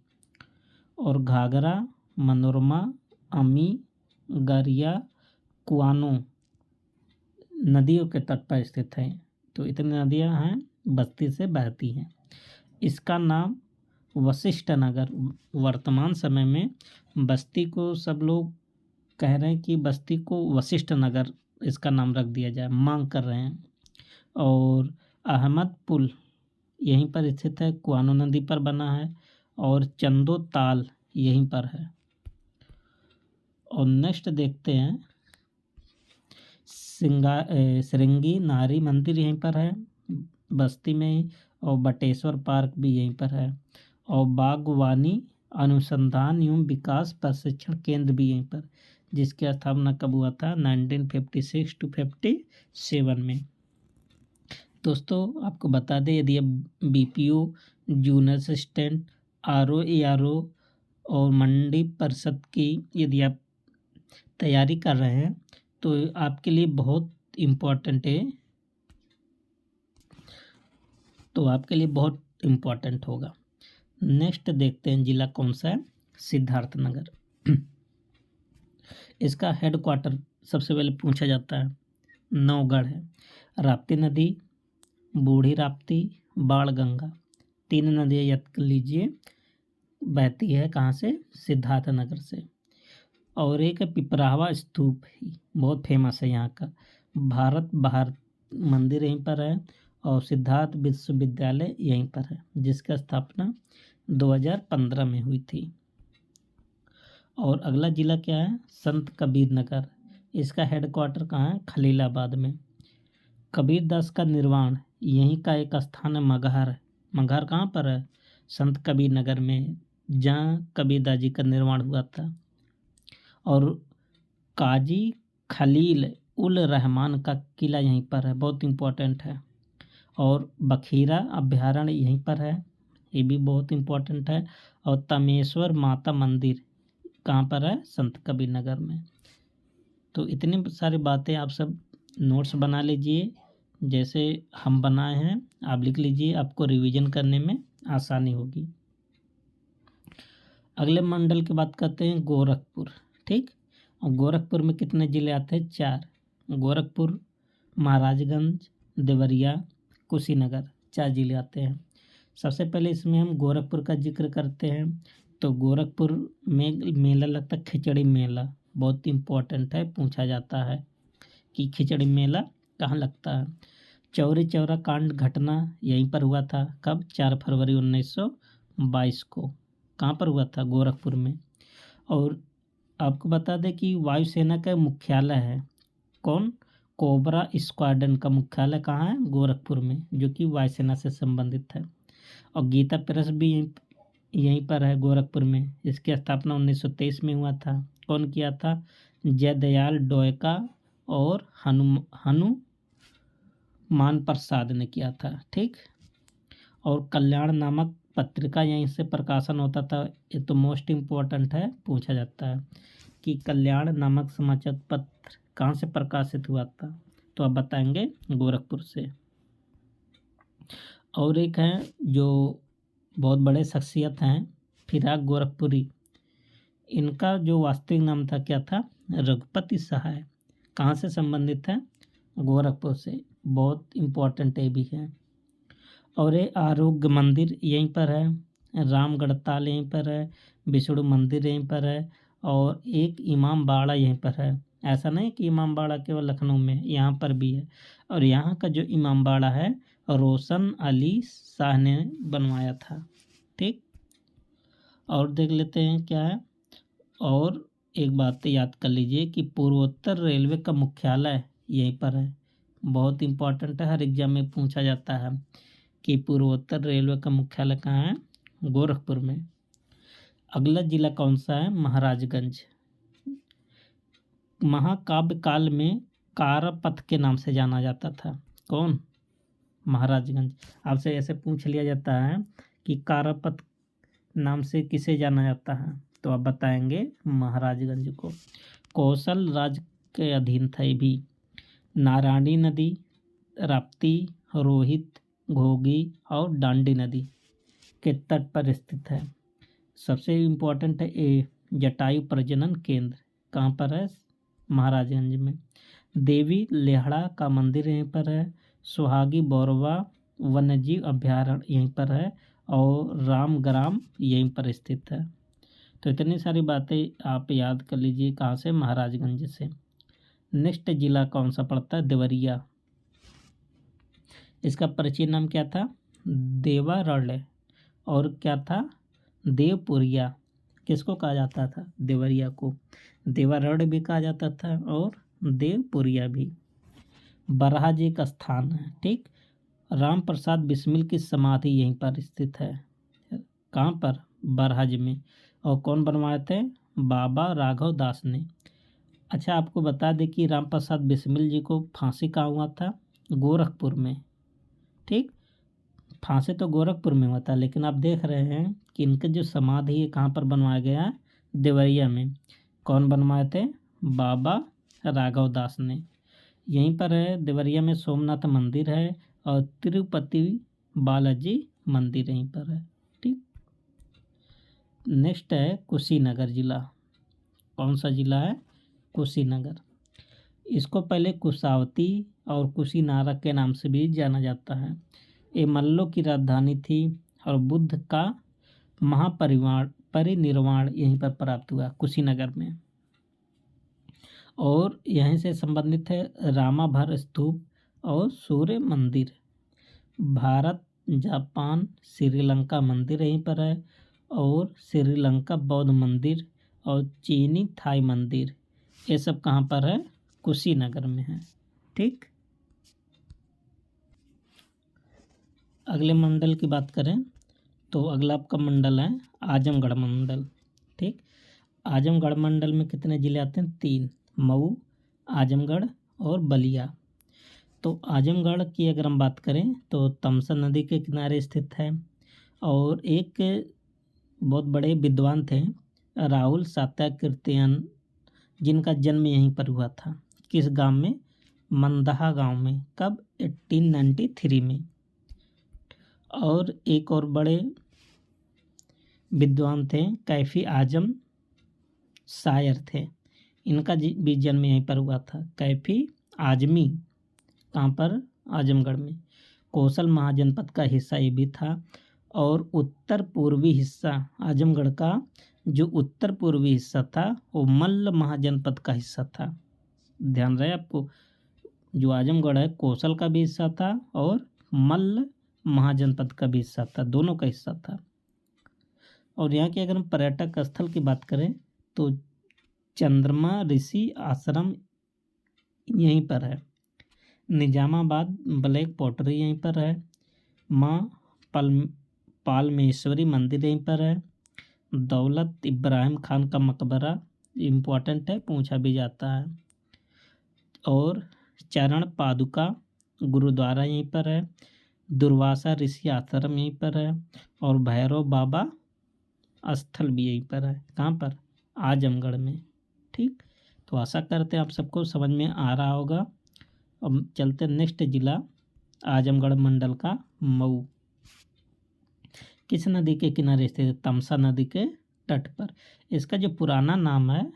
और घाघरा, मनोरमा, अमी, गरिया, कुआनो नदियों के तट पर स्थित है। तो इतनी नदियां हैं बस्ती से बहती हैं। इसका नाम वशिष्ठ नगर, वर्तमान समय में बस्ती को सब लोग कह रहे हैं कि बस्ती को वशिष्ठ नगर इसका नाम रख दिया जाए, मांग कर रहे हैं। और अहमद पुल यहीं पर स्थित है, कुआनो नदी पर बना है। और चंदो ताल यहीं पर है। और नेक्स्ट देखते हैं श्रृंगी नारी मंदिर यहीं पर है बस्ती में ही। और बटेश्वर पार्क भी यहीं पर है। और बागवानी अनुसंधान एवं विकास प्रशिक्षण केंद्र भी यहीं पर, जिसकी स्थापना कब हुआ था? 1956 to 57 में। दोस्तों आपको बता दें, यदि आप BPO, junior assistant, RO, ARO और मंडी परिषद की यदि आप तैयारी कर रहे हैं तो आपके लिए बहुत इम्पोर्टेंट है, तो आपके लिए बहुत इम्पोर्टेंट होगा। नेक्स्ट देखते हैं जिला कौन सा है? सिद्धार्थनगर। इसका हेडक्वार्टर सबसे पहले पूछा जाता है नौगढ़ है। राप्ती नदी, बूढ़ी राप्ती, बाणगंगा, 3 नदियाँ याद कर लीजिए, बहती है कहाँ से? सिद्धार्थनगर से। और एक है पिपरावा स्तूप, ही बहुत फेमस है यहाँ का। भारत बाहर मंदिर यहीं पर है। और सिद्धार्थ विश्वविद्यालय यहीं पर है, जिसका स्थापना 2015 में हुई थी। और अगला जिला क्या है? संत कबीर नगर। इसका हेडक्वार्टर कहाँ है? खलीलाबाद में। कबीरदास का निर्वाण यहीं का एक स्थान है मगहर। मगहर कहाँ पर है? संत कबीर नगर में, जहाँ कबीरदास जी का निर्वाण हुआ था। और काजी खलील उल रहमान का किला यहीं पर है, बहुत इम्पोर्टेंट है। और बखीरा अभ्यारण्य यहीं पर है, ये भी बहुत इम्पोर्टेंट है। और तमेश्वर माता मंदिर कहाँ पर है? संत कबीर नगर में। तो इतनी सारी बातें आप सब नोट्स बना लीजिए, जैसे हम बनाए हैं आप लिख लीजिए, आपको रिवीजन करने में आसानी होगी। अगले मंडल की बात करते हैं गोरखपुर। ठीक, और गोरखपुर में कितने ज़िले आते हैं? 4। गोरखपुर, महाराजगंज, देवरिया, कुशीनगर, 4 ज़िले आते हैं। सबसे पहले इसमें हम गोरखपुर का जिक्र करते हैं। तो गोरखपुर में मेला लगता है खिचड़ी मेला, बहुत इम्पोर्टेंट है, पूछा जाता है कि खिचड़ी मेला कहाँ लगता है। चौरी चौरा कांड घटना यहीं पर हुआ था। कब? 4 फरवरी 1922 को। कहाँ पर हुआ था? गोरखपुर में। और आपको बता दें कि वायुसेना का मुख्यालय है कौन? कोबरा स्क्वाड्रन का मुख्यालय कहाँ है? गोरखपुर में, जो कि वायुसेना से संबंधित है। और गीता प्रेस भी यहीं पर है गोरखपुर में। इसकी स्थापना 1923 में हुआ था। कौन किया था? जयदयाल डोयका और हनुमान प्रसाद ने किया था। ठीक, और कल्याण नामक पत्रिका यहीं से प्रकाशन होता था। ये तो मोस्ट इम्पोर्टेंट है, पूछा जाता है कि कल्याण नामक समाचार पत्र कहाँ से प्रकाशित हुआ था? तो आप बताएंगे गोरखपुर से। और एक हैं जो बहुत बड़े शख्सियत हैं, फिराक गोरखपुरी। इनका जो वास्तविक नाम था क्या था? रघुपति सहाय। कहाँ से संबंधित है? गोरखपुर से, बहुत इम्पोर्टेंट ये भी है। और ये आरोग्य मंदिर यहीं पर है, रामगढ़ ताल यहीं पर है, विष्णु मंदिर यहीं पर है, और एक इमाम बाड़ा यहीं पर है। ऐसा नहीं कि इमाम बाड़ा केवल लखनऊ में, यहाँ पर भी है। और यहाँ का जो इमाम बाड़ा है रोशन अली शाह ने बनवाया था। ठीक, और देख लेते हैं क्या है। और एक बात याद कर लीजिए कि पूर्वोत्तर रेलवे का मुख्यालय यहीं पर है, बहुत इम्पोर्टेंट है, हर एग्जाम में पूछा जाता है कि पूर्वोत्तर रेलवे का मुख्यालय कहाँ है? गोरखपुर में। अगला जिला कौन सा है? महाराजगंज। महाकाव्य काल में कारपथ के नाम से जाना जाता था। कौन? महाराजगंज। आपसे ऐसे पूछ लिया जाता है कि कारपथ नाम से किसे जाना जाता है, तो आप बताएंगे महाराजगंज को। कौशल राज के अधीन था ये भी। नारायणी नदी, राप्ती, रोहित, घोगी और डांडी नदी के तट पर स्थित है। सबसे इम्पोर्टेंट है ये जटायु प्रजनन केंद्र, कहाँ पर है? महाराजगंज में। देवी लेहड़ा का मंदिर यहीं पर है। सुहागी बौरवा वन्यजीव अभ्यारण्य यहीं पर है, और रामग्राम यहीं पर स्थित है। तो इतनी सारी बातें आप याद कर लीजिए, कहाँ से? महाराजगंज से। नेक्स्ट जिला कौन सा पड़ता है? देवरिया। इसका प्राचीन नाम क्या था? देवारण्य। और क्या था? देवपुरिया। किसको कहा जाता था? देवरिया को। देवारण्य भी कहा जाता था और देवपुरिया भी। बरहा जी का स्थान है। ठीक, राम प्रसाद बिस्मिल की समाधि यहीं पर स्थित है। कहाँ पर? बरहाज में। और कौन बनवाए थे? बाबा राघव दास ने। अच्छा, आपको बता दें कि राम प्रसाद बिस्मिल जी को फांसी कहाँ हुआ था? गोरखपुर में। ठीक, फांसी तो गोरखपुर में हुआ था, लेकिन आप देख रहे हैं कि इनके जो समाधि है कहाँ पर बनवाया गया है? देवरिया में। कौन बनवाए थे? बाबा राघव दास ने। यहीं पर है देवरिया में सोमनाथ मंदिर है, और तिरुपति बालाजी मंदिर यहीं पर है। ठीक, नेक्स्ट है कुशीनगर जिला। कौन सा जिला है? कुशीनगर। इसको पहले कुशावती और कुशीनारा के नाम से भी जाना जाता है। ये मल्लों की राजधानी थी, और बुद्ध का परिनिर्वाण यहीं पर प्राप्त हुआ, कुशीनगर में। और यहीं से संबंधित है रामाभर स्तूप और सूर्य मंदिर। भारत, जापान, श्रीलंका मंदिर यहीं पर है, और श्रीलंका बौद्ध मंदिर और चीनी थाई मंदिर, ये सब कहाँ पर है? कुशीनगर में है। ठीक, अगले मंडल की बात करें तो अगला आपका मंडल है आजमगढ़ मंडल। ठीक, आजमगढ़ मंडल में कितने ज़िले आते हैं? 3, मऊ, आजमगढ़ और बलिया। तो आजमगढ़ की अगर हम बात करें तो तमसा नदी के किनारे स्थित है और एक बहुत बड़े विद्वान थे राहुल सातवाहन, जिनका जन्म यहीं पर हुआ था। किस गांव में? मंदहा गांव में। कब? 1893 में। और एक और बड़े विद्वान थे कैफी आजम शायर थे, इनका भी जन्म यहीं पर हुआ था। कैफी आजमी, कहाँ पर? आजमगढ़ में। कौशल महाजनपद का हिस्सा ये भी था। और उत्तर पूर्वी हिस्सा आजमगढ़ का, जो उत्तर पूर्वी हिस्सा था वो मल्ल महाजनपद का हिस्सा था। ध्यान रहे आपको, जो आजमगढ़ है कौशल का भी हिस्सा था और मल्ल महाजनपद का भी हिस्सा था, दोनों का हिस्सा था। और यहाँ की अगर हम पर्यटक स्थल की बात करें तो चंद्रमा ऋषि आश्रम यहीं पर है। निजामाबाद ब्लैक पॉटरी यहीं पर है। माँ पालमेश्वरी मंदिर यहीं पर है। दौलत इब्राहिम खान का मकबरा इम्पोर्टेंट है, पूछा भी जाता है। और चरण पादुका गुरुद्वारा यहीं पर है। दुर्वासा ऋषि आश्रम यहीं पर है और भैरव बाबा स्थल भी यहीं पर है। कहाँ पर? आजमगढ़ में। ठीक, तो आशा करते हैं आप सबको समझ में आ रहा होगा। अब चलते हैं नेक्स्ट जिला आजमगढ़ मंडल का मऊ। किस नदी के किनारे स्थित है? तमसा नदी के तट पर। इसका जो पुराना नाम है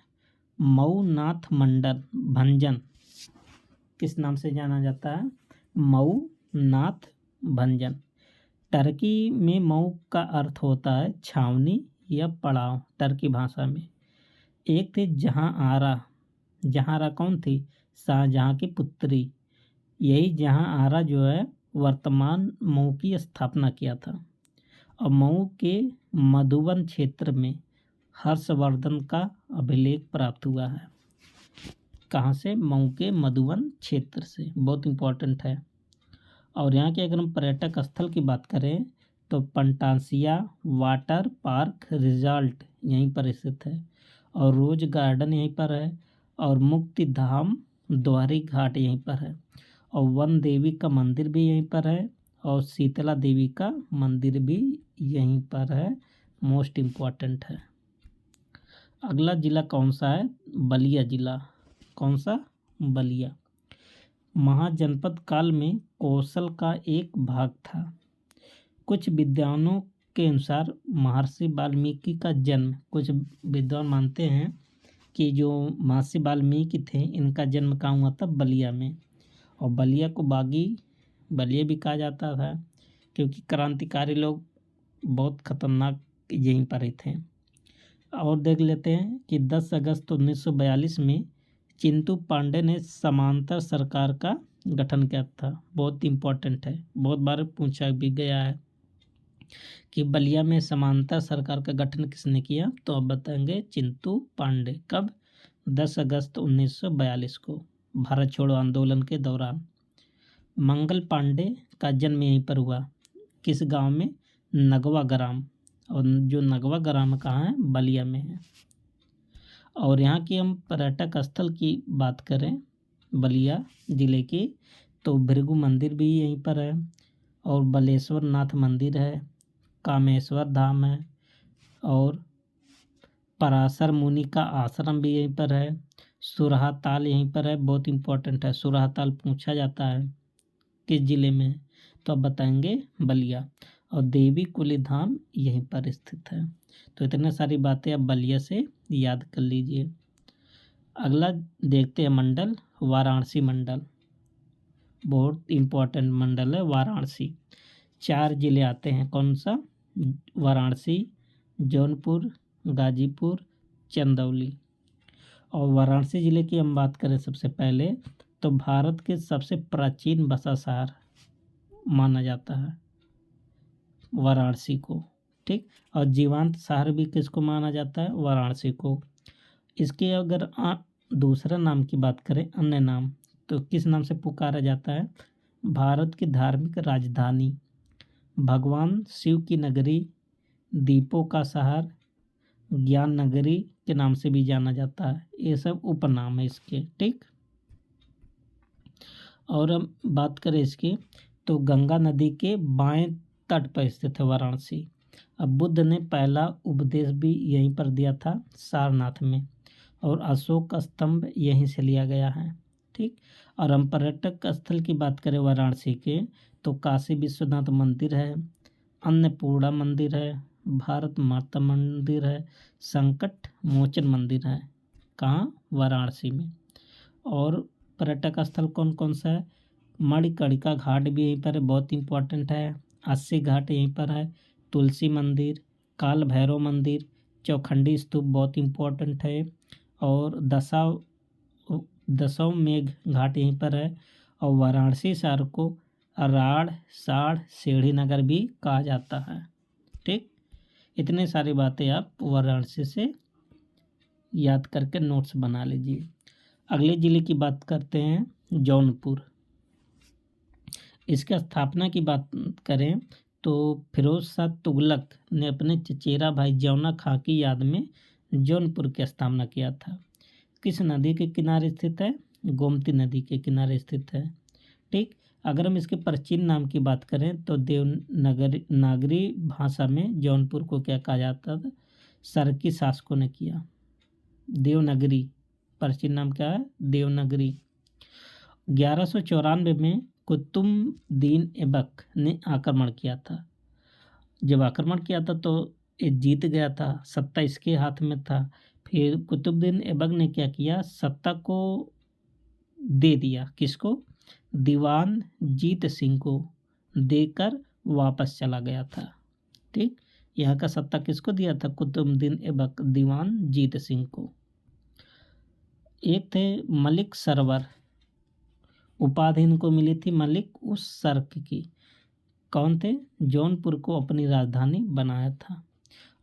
मऊ नाथ मंडल भंजन, किस नाम से जाना जाता है? मऊ नाथ भंजन। टर्की में मऊ का अर्थ होता है छावनी या पड़ाव, टर्की भाषा में। एक थी जहां आरा कौन थी? शाहजहां की पुत्री। यही जहां आरा जो है वर्तमान मऊ की स्थापना किया था। और मऊ के मधुबन क्षेत्र में हर्षवर्धन का अभिलेख प्राप्त हुआ है। कहाँ से? मऊ के मधुबन क्षेत्र से, बहुत इम्पोर्टेंट है। और यहाँ के अगर हम पर्यटक स्थल की बात करें तो पंटासिया वाटर पार्क रिजॉर्ट यहीं पर स्थित है और रोज गार्डन यहीं पर है और मुक्ति धाम द्वारी घाट यहीं पर है और वन देवी का मंदिर भी यहीं पर है और शीतला देवी का मंदिर भी यहीं पर है। मोस्ट इम्पॉर्टेंट है। अगला जिला कौन सा है? बलिया जिला। कौन सा? बलिया। महाजनपद काल में कौशल का एक भाग था। कुछ विद्वानों के अनुसार महर्षि वाल्मीकि का जन्म, कुछ विद्वान मानते हैं कि जो महर्षि वाल्मीकि थे इनका जन्म कहाँ हुआ था? बलिया में। और बलिया को बागी बलिया भी कहा जाता था क्योंकि क्रांतिकारी लोग बहुत खतरनाक यहीं पर ही थे। और देख लेते हैं कि 10 अगस्त 1942 में चिंतू पांडे ने समांतर सरकार का गठन किया था। बहुत इम्पोर्टेंट है, बहुत बार पूछा भी गया है कि बलिया में समांतर सरकार का गठन किसने किया? तो अब बताएंगे चिंतू पांडे। कब? 10 अगस्त 1942 को, भारत छोड़ो आंदोलन के दौरान। मंगल पांडे का जन्म यहीं पर हुआ। किस गांव में? नगवा ग्राम। और जो नगवा ग्राम कहाँ है? बलिया में है। और यहाँ की हम पर्यटक स्थल की बात करें बलिया जिले की तो भृगु मंदिर भी यहीं पर है और बलेश्वर नाथ मंदिर है, कामेश्वर धाम है और पराशर मुनि का आश्रम भी यहीं पर है। सुरहा ताल यहीं पर है, बहुत इम्पोर्टेंट है। सुरहा ताल पूछा जाता है किस जिले में है? तो अब बताएंगे बलिया। और देवी कुली धाम यहीं पर स्थित है। तो इतने सारी बातें अब बलिया से याद कर लीजिए। अगला देखते हैं मंडल वाराणसी मंडल। बहुत इम्पोर्टेंट मंडल है वाराणसी। 4 जिले आते हैं। कौन सा? वाराणसी, जौनपुर, गाजीपुर, चंदौली। और वाराणसी ज़िले की हम बात करें सबसे पहले तो भारत के सबसे प्राचीन बसा शहर माना जाता है वाराणसी को। ठीक, और जीवांत शहर भी किसको माना जाता है? वाराणसी को। इसके अगर दूसरा नाम की बात करें, अन्य नाम, तो किस नाम से पुकारा जाता है? भारत की धार्मिक राजधानी, भगवान शिव की नगरी, दीपों का शहर, ज्ञान नगरी के नाम से भी जाना जाता है। ये सब उपनाम है इसके, ठीक। और हम बात करें इसकी, तो गंगा नदी के बाएं तट पर स्थित है वाराणसी। अब बुद्ध ने पहला उपदेश भी यहीं पर दिया था, सारनाथ में, और अशोक स्तंभ यहीं से लिया गया है, ठीक। और हम पर्यटक स्थल की बात करें वाराणसी के, तो काशी विश्वनाथ मंदिर है, अन्नपूर्णा मंदिर है, भारत माता मंदिर है, संकट मोचन मंदिर है। कहाँ? वाराणसी में। और पर्यटक स्थल कौन कौन सा है? मणिकर्णिका घाट भी यहीं पर है, बहुत इंपॉर्टेंट है। अस्सी घाट यहीं पर है, तुलसी मंदिर, काल भैरव मंदिर, चौखंडी स्तूप बहुत इंपॉर्टेंट है, और दसों मेघ घाट यहीं पर है। और वाराणसी शहर को राढ़, साढ़, सीढ़ी नगर भी कहा जाता है, ठीक। इतने सारी बातें आप वाराणसी से याद करके नोट्स बना लीजिए। अगले ज़िले की बात करते हैं, जौनपुर। इसके स्थापना की बात करें तो फिरोज शाह तुगलक ने अपने चचेरा भाई जौना खां की याद में जौनपुर की स्थापना किया था। किस नदी के किनारे स्थित है? गोमती नदी के किनारे स्थित है, ठीक। अगर हम इसके प्राचीन नाम की बात करें तो देवनागरी भाषा में जौनपुर को क्या कहा जाता था? सरकी शासकों ने किया। देवनागरी प्राचीन नाम क्या है? देवनागरी। 1194 में कुतुबुद्दीन ऐबक ने आक्रमण किया था। जब आक्रमण किया था तो ये जीत गया था, सत्ता इसके हाथ में था। फिर कुतुबुद्दीन ऐबक ने क्या किया? सत्ता को दे दिया, किसको? दीवान जीत सिंह को देकर वापस चला गया था, ठीक। यहाँ का सत्ता किसको दिया था? कुतुबुद्दीन ऐबक दीवान जीत सिंह को। एक थे मलिक सरवर, उपाधि इनको मिली थी मलिक उस सर्क की। कौन थे? जौनपुर को अपनी राजधानी बनाया था।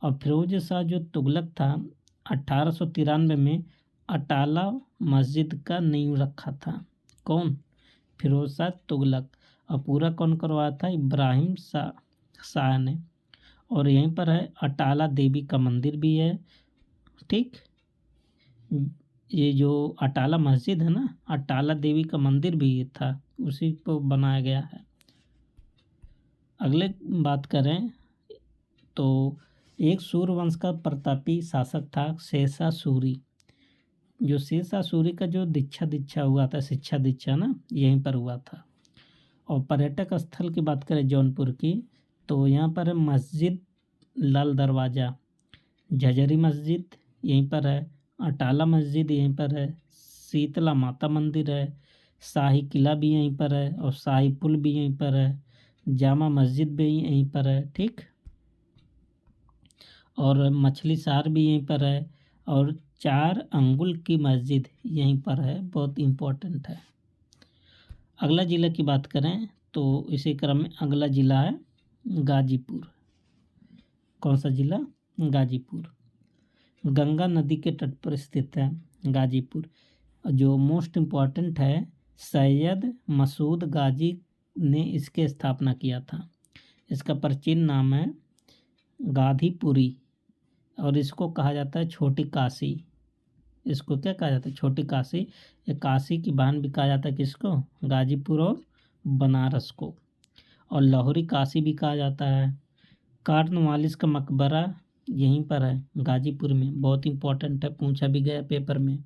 और फिरोज शाह जो तुगलक था, 1893 में अटाला मस्जिद का नींव रखा था। कौन? फिरोज शाह तुगलक। और पूरा कौन करवाया था? इब्राहिम शाह ने। और यहीं पर है अटाला देवी का मंदिर भी है, ठीक। ये जो अटाला मस्जिद है ना, अटाला देवी का मंदिर भी ये था, उसी को बनाया गया है। अगले बात करें तो एक सूर्यवंश का प्रतापी शासक था शेरशाह सूरी। जो शेरशाह सूरी का जो दीक्षा हुआ था, शिक्षा दीक्षा ना, यहीं पर हुआ था। और पर्यटक स्थल की बात करें जौनपुर की, तो यहाँ पर है मस्जिद लाल दरवाज़ा, झजरी मस्जिद यहीं पर है, अटाला मस्जिद यहीं पर है, शीतला माता मंदिर है, शाही किला भी यहीं पर है, और शाही पुल भी यहीं पर है, जामा मस्जिद भी यहीं पर है, ठीक। और मछली शहर भी यहीं पर है, और 4 अंगुल की मस्जिद यहीं पर है, बहुत इम्पोर्टेंट है। अगला ज़िला की बात करें तो इसी क्रम में अगला ज़िला है गाजीपुर। कौन सा ज़िला? गाजीपुर। गंगा नदी के तट पर स्थित है गाजीपुर। जो मोस्ट इम्पॉर्टेंट है, सैयद मसूद गाजी ने इसके स्थापना किया था। इसका प्राचीन नाम है गाधीपुरी, और इसको कहा जाता है छोटी काशी। इसको क्या कहा जाता है? छोटी काशी। ये काशी की बहन भी कहा जाता है, किसको? गाजीपुर और बनारस को। और लाहौरी काशी भी कहा जाता है। कार्नवालिस का मकबरा यहीं पर है गाजीपुर में, बहुत इंपॉर्टेंट है, पूछा भी गया पेपर में।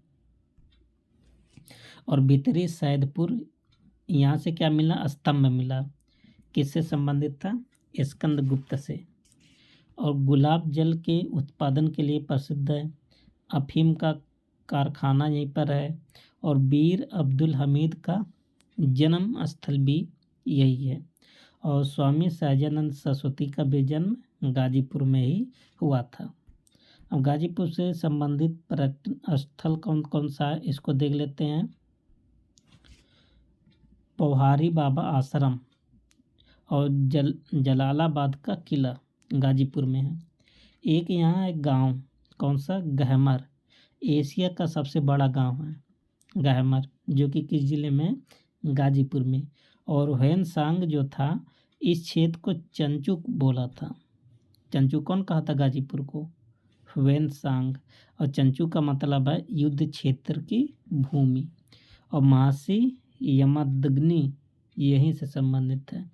और भीतरी सैदपुर, यहाँ से क्या मिला? स्तंभ मिला। किससे संबंधित था? स्कंदगुप्त से। और गुलाब जल के उत्पादन के लिए प्रसिद्ध है। अफीम का कारखाना यहीं पर है। और वीर अब्दुल हमीद का जन्म स्थल भी यही है। और स्वामी सहजानंद सरस्वती का भी जन्म गाजीपुर में ही हुआ था। अब गाजीपुर से संबंधित पर्यटन स्थल कौन कौन सा है, इसको देख लेते हैं। पौहारी बाबा आश्रम और जलालाबाद का किला गाजीपुर में है। एक यहाँ एक गांव, कौन सा? गहमर। एशिया का सबसे बड़ा गांव है गहमर, जो कि किस जिले में, गाजीपुर में। और ह्वेनसांग जो था इस क्षेत्र को चंचू बोला था। चंचू कौन कहा था गाजीपुर को? ह्वेनसांग। और चंचू का मतलब है युद्ध क्षेत्र की भूमि। और महर्षि यमदग्नि यहीं से संबंधित है।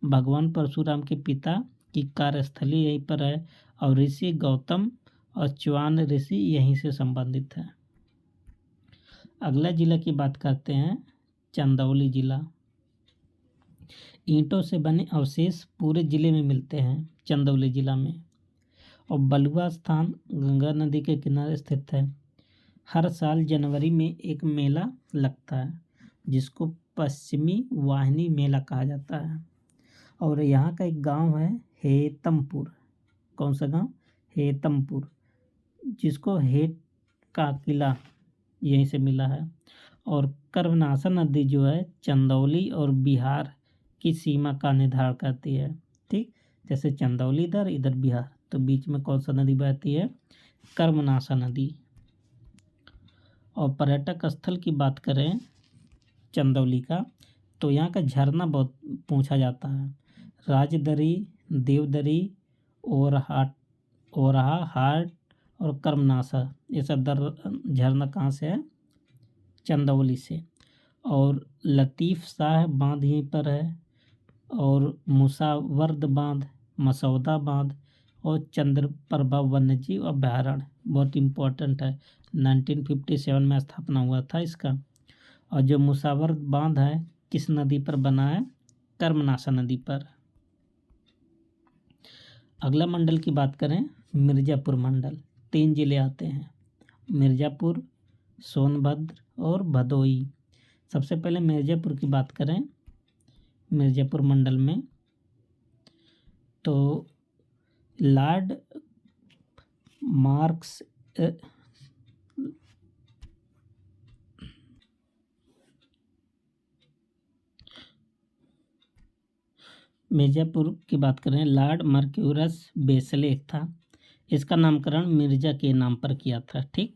भगवान परशुराम के पिता की कार्यस्थली यहीं पर है। और ऋषि गौतम और च्वान ऋषि यहीं से संबंधित है। अगला जिला की बात करते हैं, चंदौली जिला। ईंटों से बने अवशेष पूरे जिले में मिलते हैं चंदौली जिला में। और बलुआ स्थान गंगा नदी के किनारे स्थित है। हर साल जनवरी में एक मेला लगता है जिसको पश्चिमी वाहिनी मेला कहा जाता है। और यहाँ का एक गांव है हेतमपुर। कौन सा गांव? हेतमपुर, जिसको हेत का किला यहीं से मिला है। और कर्मनाशा नदी जो है चंदौली और बिहार की सीमा का निर्धारण करती है। ठीक, जैसे चंदौली इधर, इधर बिहार, तो बीच में कौन सा नदी बहती है? कर्मनाशा नदी। और पर्यटक स्थल की बात करें चंदौली का, तो यहाँ का झरना बहुत पूछा जाता है। राजदरी, देवदरी, ओरहा हाट और कर्मनाशा, ये सब झरना कहाँ से है? चंदौली से। और लतीफ़ शाह बांध यहीं पर है। और मुसावर्द बांध, मसौदा बांध और चंद्रप्रभा वन्यजीव अभयारण्य बहुत इम्पोर्टेंट है। 1957 में स्थापना हुआ था इसका। और जो मुसावर्द बांध है किस नदी पर बना है? कर्मनाशा नदी पर। अगला मंडल की बात करें, मिर्ज़ापुर मंडल। 3 जिले आते हैं, मिर्ज़ापुर, सोनभद्र और भदोई। सबसे पहले मिर्ज़ापुर की बात करें, मिर्ज़ापुर मंडल में तो लॉर्ड मार्क्स मिर्ज़ापुर की बात करें, लॉर्ड मर्क्यूरस वेस्टलेक था। इसका नामकरण मिर्ज़ा के नाम पर किया था। ठीक,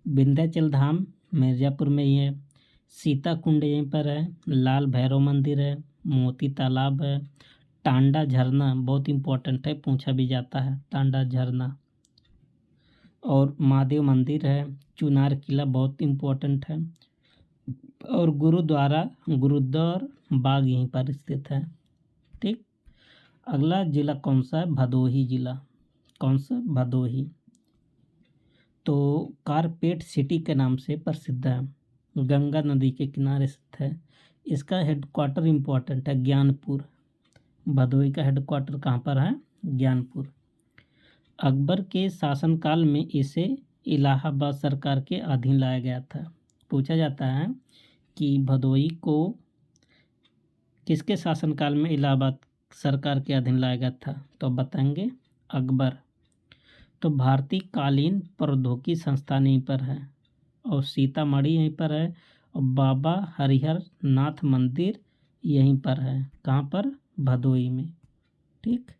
विंध्याचल धाम मिर्ज़ापुर में ही है। सीता कुंड यहीं पर है। लाल भैरव मंदिर है। मोती तालाब है। टांडा झरना बहुत इम्पोर्टेंट है, पूछा भी जाता है टांडा झरना। और महादेव मंदिर है। चुनार किला बहुत इम्पोर्टेंट है। और गुरुद्वार बाग यहीं पर स्थित है। ठीक, अगला जिला कौन सा है? भदोही जिला। कौन सा? भदोही। तो कारपेट सिटी के नाम से प्रसिद्ध है, गंगा नदी के किनारे स्थित है। इसका हेडक्वार्टर इम्पोर्टेंट है, ज्ञानपुर। भदोही का हेडक्वार्टर कहाँ पर है? ज्ञानपुर। अकबर के शासनकाल में इसे इलाहाबाद सरकार के अधीन लाया गया था। पूछा जाता है कि भदोही को किसके शासनकाल में इलाहाबाद सरकार के अधीन लाया गया था? तो बताएंगे अकबर। तो भारतीय कालीन प्रौद्योगिकी संस्थान यहीं पर है। और सीतामढ़ी यहीं पर है। और बाबा हरिहर नाथ मंदिर यहीं पर है। कहाँ पर? भदोही में। ठीक,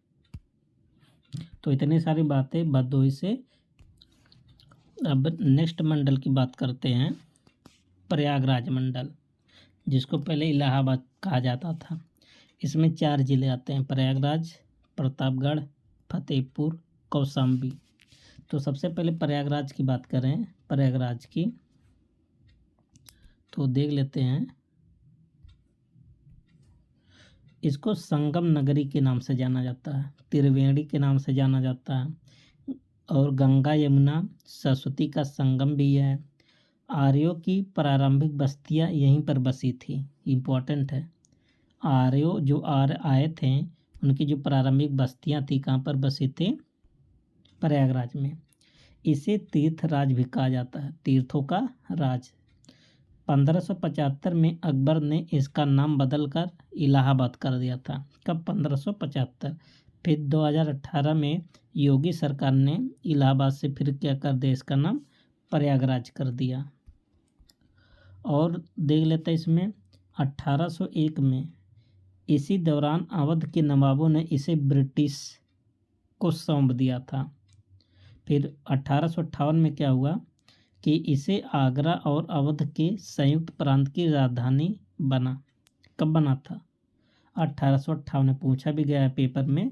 तो इतनी सारी बातें भदोही से। अब नेक्स्ट मंडल की बात करते हैं, प्रयागराज मंडल, जिसको पहले इलाहाबाद कहा जाता था। इसमें 4 जिले आते हैं, प्रयागराज, प्रतापगढ़, फतेहपुर, कौशाम्बी। तो सबसे पहले प्रयागराज की बात करें, प्रयागराज की, तो देख लेते हैं। इसको संगम नगरी के नाम से जाना जाता है, त्रिवेणी के नाम से जाना जाता है। और गंगा यमुना सरस्वती का संगम भी है। आर्यों की प्रारंभिक बस्तियां यहीं पर बसी थी, इम्पोर्टेंट है। आर्यों जो आर्य आए थे उनकी जो प्रारंभिक बस्तियां थी कहाँ पर बसी थी? प्रयागराज में। इसे तीर्थ राज भी कहा जाता है, तीर्थों का राज। 1575 में अकबर ने इसका नाम बदलकर इलाहाबाद कर दिया था। कब? 1575। फिर 2018 में योगी सरकार ने इलाहाबाद से फिर क्या कर दिया? इसका नाम प्रयागराज कर दिया। और देख लेते हैं इसमें 1801 में इसी दौरान अवध के नवाबों ने इसे ब्रिटिश को सौंप दिया था। फिर 1858 में क्या हुआ कि इसे आगरा और अवध के संयुक्त प्रांत की राजधानी बना। कब बना था? 1858 में। पूछा भी गया है पेपर में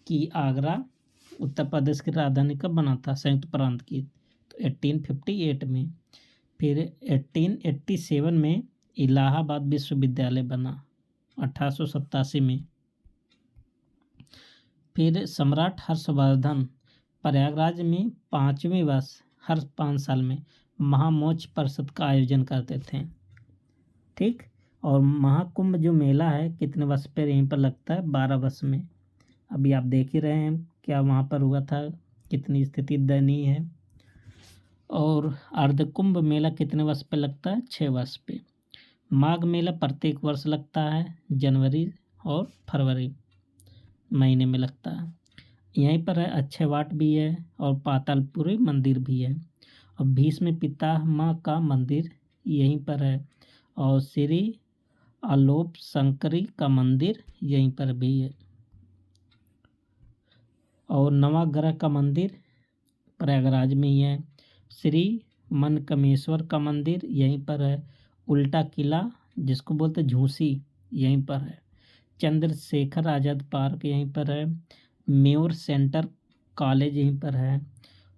कि आगरा उत्तर प्रदेश की राजधानी कब बना था संयुक्त प्रांत की, तो 1858 में। फिर 1887 में इलाहाबाद विश्वविद्यालय बना 1887 में। फिर सम्राट हर्षवर्धन प्रयागराज में 5वें वर्ष हर 5 साल में महामोच परिषद का आयोजन करते थे। ठीक। और महाकुंभ जो मेला है कितने वर्ष पर यहीं पर लगता है? 12 वर्ष में। अभी आप देख ही रहे हैं क्या वहाँ पर हुआ था, कितनी स्थिति दयनीय है। और अर्धकुंभ मेला कितने वर्ष पे लगता है? 6 वर्ष पे। माघ मेला प्रत्येक वर्ष लगता है, जनवरी और फरवरी महीने में लगता है। यहीं पर है अक्षय वाट भी है और पातालपुरी मंदिर भी है। और भीष्म पितामह का मंदिर यहीं पर है और श्री आलोप शंकरी का मंदिर यहीं पर भी है। और नवग्रह का मंदिर प्रयागराज में ही है। श्री मनकमेश्वर का मंदिर यहीं पर है। उल्टा किला जिसको बोलते झूसी यहीं पर है। चंद्रशेखर आज़ाद पार्क यहीं पर है। म्योर सेंटर कॉलेज यहीं पर है।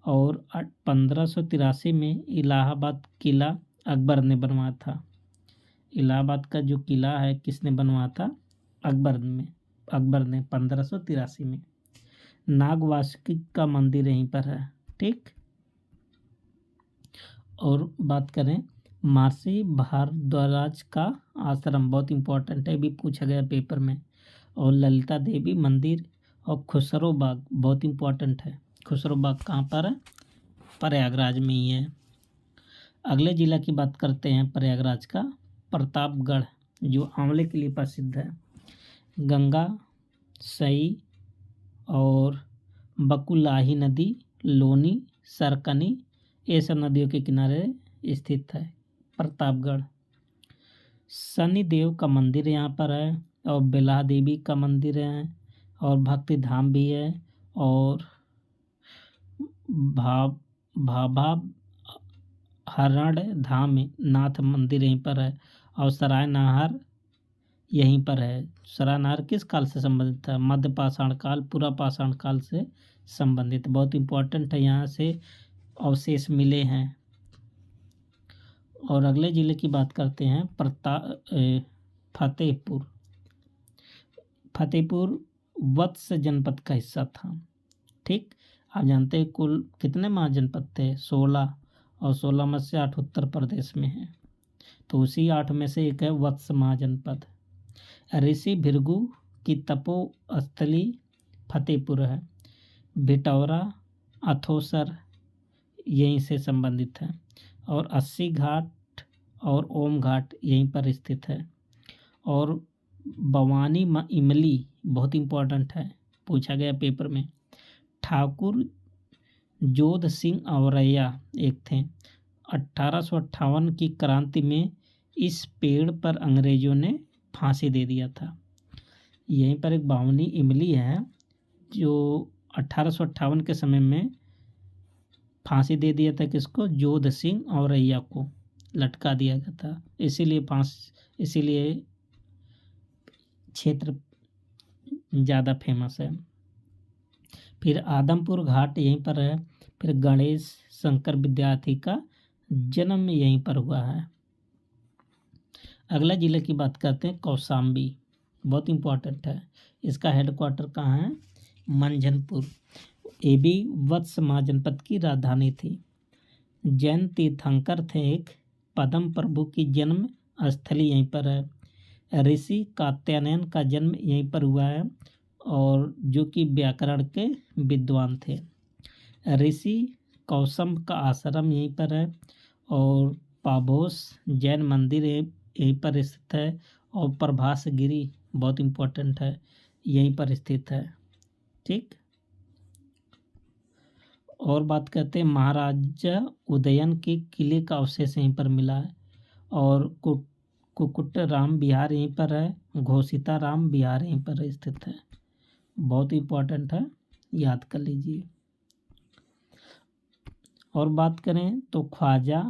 और 1583 में इलाहाबाद किला अकबर ने बनवाया था। इलाहाबाद का जो किला है किसने बनवाया था? अकबर ने 1583 में। नागवासुकी का मंदिर यहीं पर है। ठीक। और बात करें महर्षि भारद्वाज का आश्रम, बहुत इंपॉर्टेंट है, भी पूछा गया पेपर में। और ललिता देवी मंदिर और खुसरो बाग बहुत इंपॉर्टेंट है। खुसरो बाग कहाँ पर है? प्रयागराज में ही है। अगले जिला की बात करते हैं प्रयागराज का। प्रतापगढ़ जो आंवले के लिए प्रसिद्ध है। गंगा, सई और बकुलाही नदी, लोनी, सरकनी, ये सब नदियों के किनारे स्थित है प्रतापगढ़। शनिदेव का मंदिर यहाँ पर है और बेला देवी का मंदिर है और भक्ति धाम भी है। और भाभा हरण धाम नाथ मंदिर यहीं पर है। और सराय नाहर यहीं पर है। सराय नाहर किस काल से संबंधित है? मध्य पाषाण काल, पूरा पाषाण काल से संबंधित, बहुत इंपॉर्टेंट है, यहाँ से अवशेष मिले हैं। और अगले जिले की बात करते हैं फतेहपुर। फतेहपुर वत्स जनपद का हिस्सा था। ठीक। आप जानते हैं कुल कितने महाजनपद थे? 16। और 16 में से 8 उत्तर प्रदेश में है, तो उसी 8 में से एक है वत्स महाजनपद। ऋषि भृगु की तपोस्थली फतेहपुर है। भिटौरा, अथोसर यहीं से संबंधित है। और 80 घाट और ओम घाट यहीं पर स्थित है। और भवानी इमली बहुत इंपॉर्टेंट है, पूछा गया पेपर में। ठाकुर जोध सिंह औरैया एक थे। 1858 की क्रांति में इस पेड़ पर अंग्रेजों ने फांसी दे दिया था। यहीं पर एक भवानी इमली है जो 1858 के समय में फांसी दे दिया था। किसको? जोध सिंह औरैया को लटका दिया गया था। इसीलिए क्षेत्र ज़्यादा फेमस है। फिर आदमपुर घाट यहीं पर है। फिर गणेश शंकर विद्यार्थी का जन्म यहीं पर हुआ है। अगला जिले की बात करते हैं कौशाम्बी, बहुत इंपॉर्टेंट है। इसका हेडक्वार्टर कहाँ है? मंझनपुर। ये भी वत्स महाजनपद की राजधानी थी। जैन तीर्थंकर थे एक। पद्म प्रभु की जन्म स्थली यहीं पर है। ऋषि कात्यायन का जन्म यहीं पर हुआ है और जो कि व्याकरण के विद्वान थे। ऋषि कौशंब का आश्रम यहीं पर है। और पाभोस जैन मंदिर यहीं पर स्थित है। और प्रभास गिरी बहुत इंपॉर्टेंट है, यहीं पर स्थित है। ठीक। और बात करते हैं महाराजा उदयन के किले का अवशेष यहीं पर मिला है। और कुकुट राम विहार यहीं पर है। घोषिता राम विहार यहीं पर स्थित है, बहुत इंपॉर्टेंट है, याद कर लीजिए। और बात करें तो ख्वाजा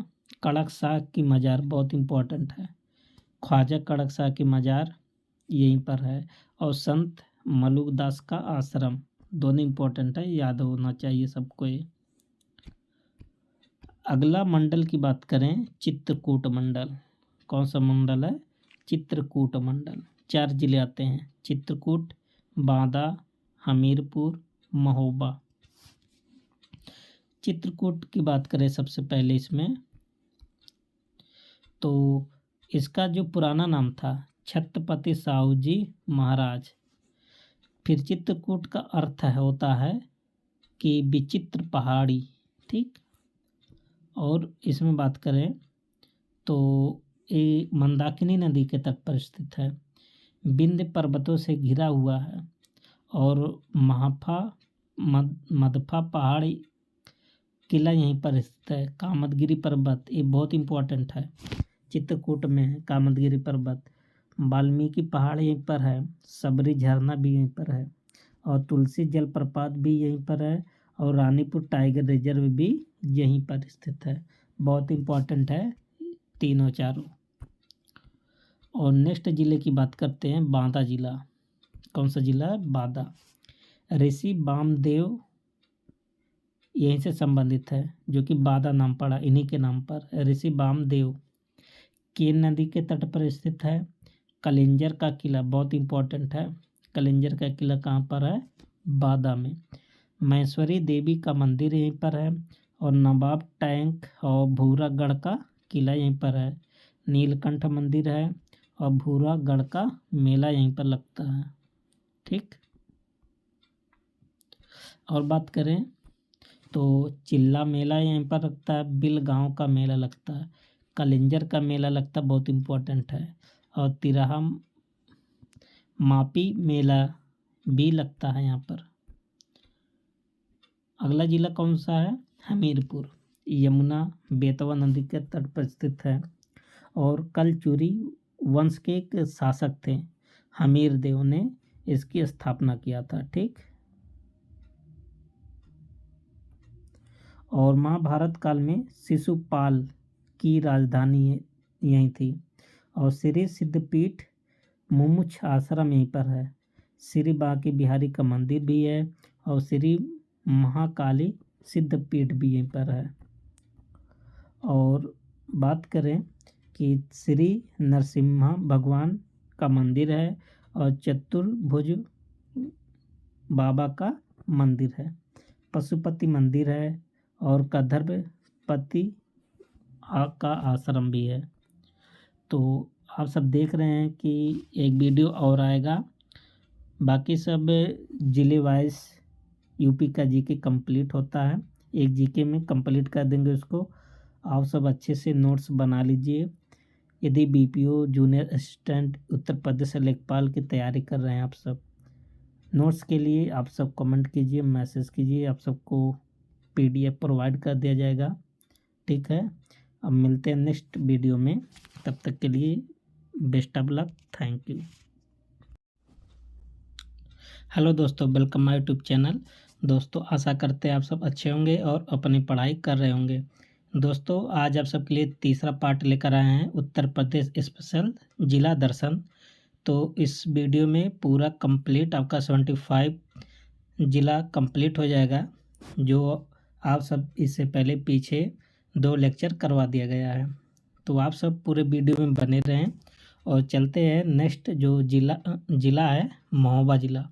कड़क शाह की मज़ार बहुत इम्पोर्टेंट है, ख्वाजा कड़क शाह की मज़ार यहीं पर है। और संत मलुकदास का आश्रम, दोनों इम्पोर्टेंट है, याद होना चाहिए सबको ये। अगला मंडल की बात करें, चित्रकूट मंडल। कौन सा मंडल है? चित्रकूट मंडल। 4 जिले आते हैं, चित्रकूट, बांदा, हमीरपुर, महोबा। चित्रकूट की बात करें सबसे पहले इसमें, तो इसका जो पुराना नाम था छत्रपति साहू जी महाराज। फिर चित्रकूट का अर्थ होता है कि विचित्र पहाड़ी, ठीक। और इसमें बात करें तो ये मंदाकिनी नदी के तट पर स्थित है, विंध्य पर्वतों से घिरा हुआ है और मधफा पहाड़ी किला यहीं पर स्थित है। कामदगिरी पर्वत ये बहुत इम्पोर्टेंट है, चित्रकूट में है कामदगिरी पर्वत। वाल्मीकि पहाड़ यहीं पर है, सबरी झरना भी यहीं पर है और तुलसी जलप्रपात भी यहीं पर है और रानीपुर टाइगर रिजर्व भी यहीं पर स्थित है। बहुत इम्पोर्टेंट है तीनों चारों। और नेक्स्ट ज़िले की बात करते हैं, बांदा जिला। कौन सा जिला है? बांदा। ऋषि वामदेव यहीं से संबंधित है, जो कि बांदा नाम पड़ा इन्हीं के नाम पर। ऋषि वामदेव केन नदी के तट पर स्थित है। कलिंजर का किला बहुत इम्पोर्टेंट है, कलिंजर का किला कहाँ पर है? बांदा में। महेश्वरी देवी का मंदिर यहीं पर है और नवाब टैंक और भूरागढ़ का किला यहीं पर है। नीलकंठ मंदिर है और भूरागढ़ का मेला यहीं पर लगता है, ठीक। और बात करें तो चिल्ला मेला यहीं पर लगता है, बिलगांव का मेला लगता है, कलिंजर का मेला लगता है, बहुत इम्पोर्टेंट है। और तिराहा मापी मेला भी लगता है यहाँ पर। अगला जिला कौन सा है? हमीरपुर। यमुना बेतवा नदी के तट पर स्थित है और कलचुरी वंश के एक शासक थे, हमीर देव ने इसकी स्थापना किया था, ठीक। और महाभारत काल में शिशुपाल की राजधानी यहीं थी। और श्री सिद्धपीठ मुमुक्ष आश्रम यहीं पर है। श्री बांके बिहारी का मंदिर भी है और श्री महाकाली सिद्धपीठ भी यहीं पर है। और बात करें कि श्री नरसिम्हा भगवान का मंदिर है और चतुर्भुज बाबा का मंदिर है, पशुपति मंदिर है और कदर्भपति का आश्रम भी है। तो आप सब देख रहे हैं कि एक वीडियो और आएगा, बाकी सब जिले वाइज यूपी का जीके कंप्लीट होता है, एक जीके में कंप्लीट कर देंगे उसको। आप सब अच्छे से नोट्स बना लीजिए। यदि BPO junior assistant Uttar Pradesh लेखपाल की तैयारी कर रहे हैं आप सब, नोट्स के लिए आप सब कमेंट कीजिए, मैसेज कीजिए, आप सबको पीडीएफ प्रोवाइड कर दिया जाएगा, ठीक है। अब मिलते हैं नेक्स्ट वीडियो में, तब तक के लिए best of luck, thank you. Hello दोस्तों, वेलकम माय यूट्यूब चैनल। दोस्तों आशा करते हैं आप सब अच्छे होंगे और अपनी पढ़ाई कर रहे होंगे। दोस्तों आज आप सबके लिए तीसरा पार्ट लेकर आए हैं, उत्तर प्रदेश स्पेशल जिला दर्शन। तो इस वीडियो में पूरा कंप्लीट आपका 75 जिला कंप्लीट हो जाएगा, जो आप सब इससे पहले पीछे 2 लेक्चर करवा दिया गया है। तो आप सब पूरे वीडियो में बने रहें और चलते हैं नेक्स्ट जो जिला है महोबा जिला।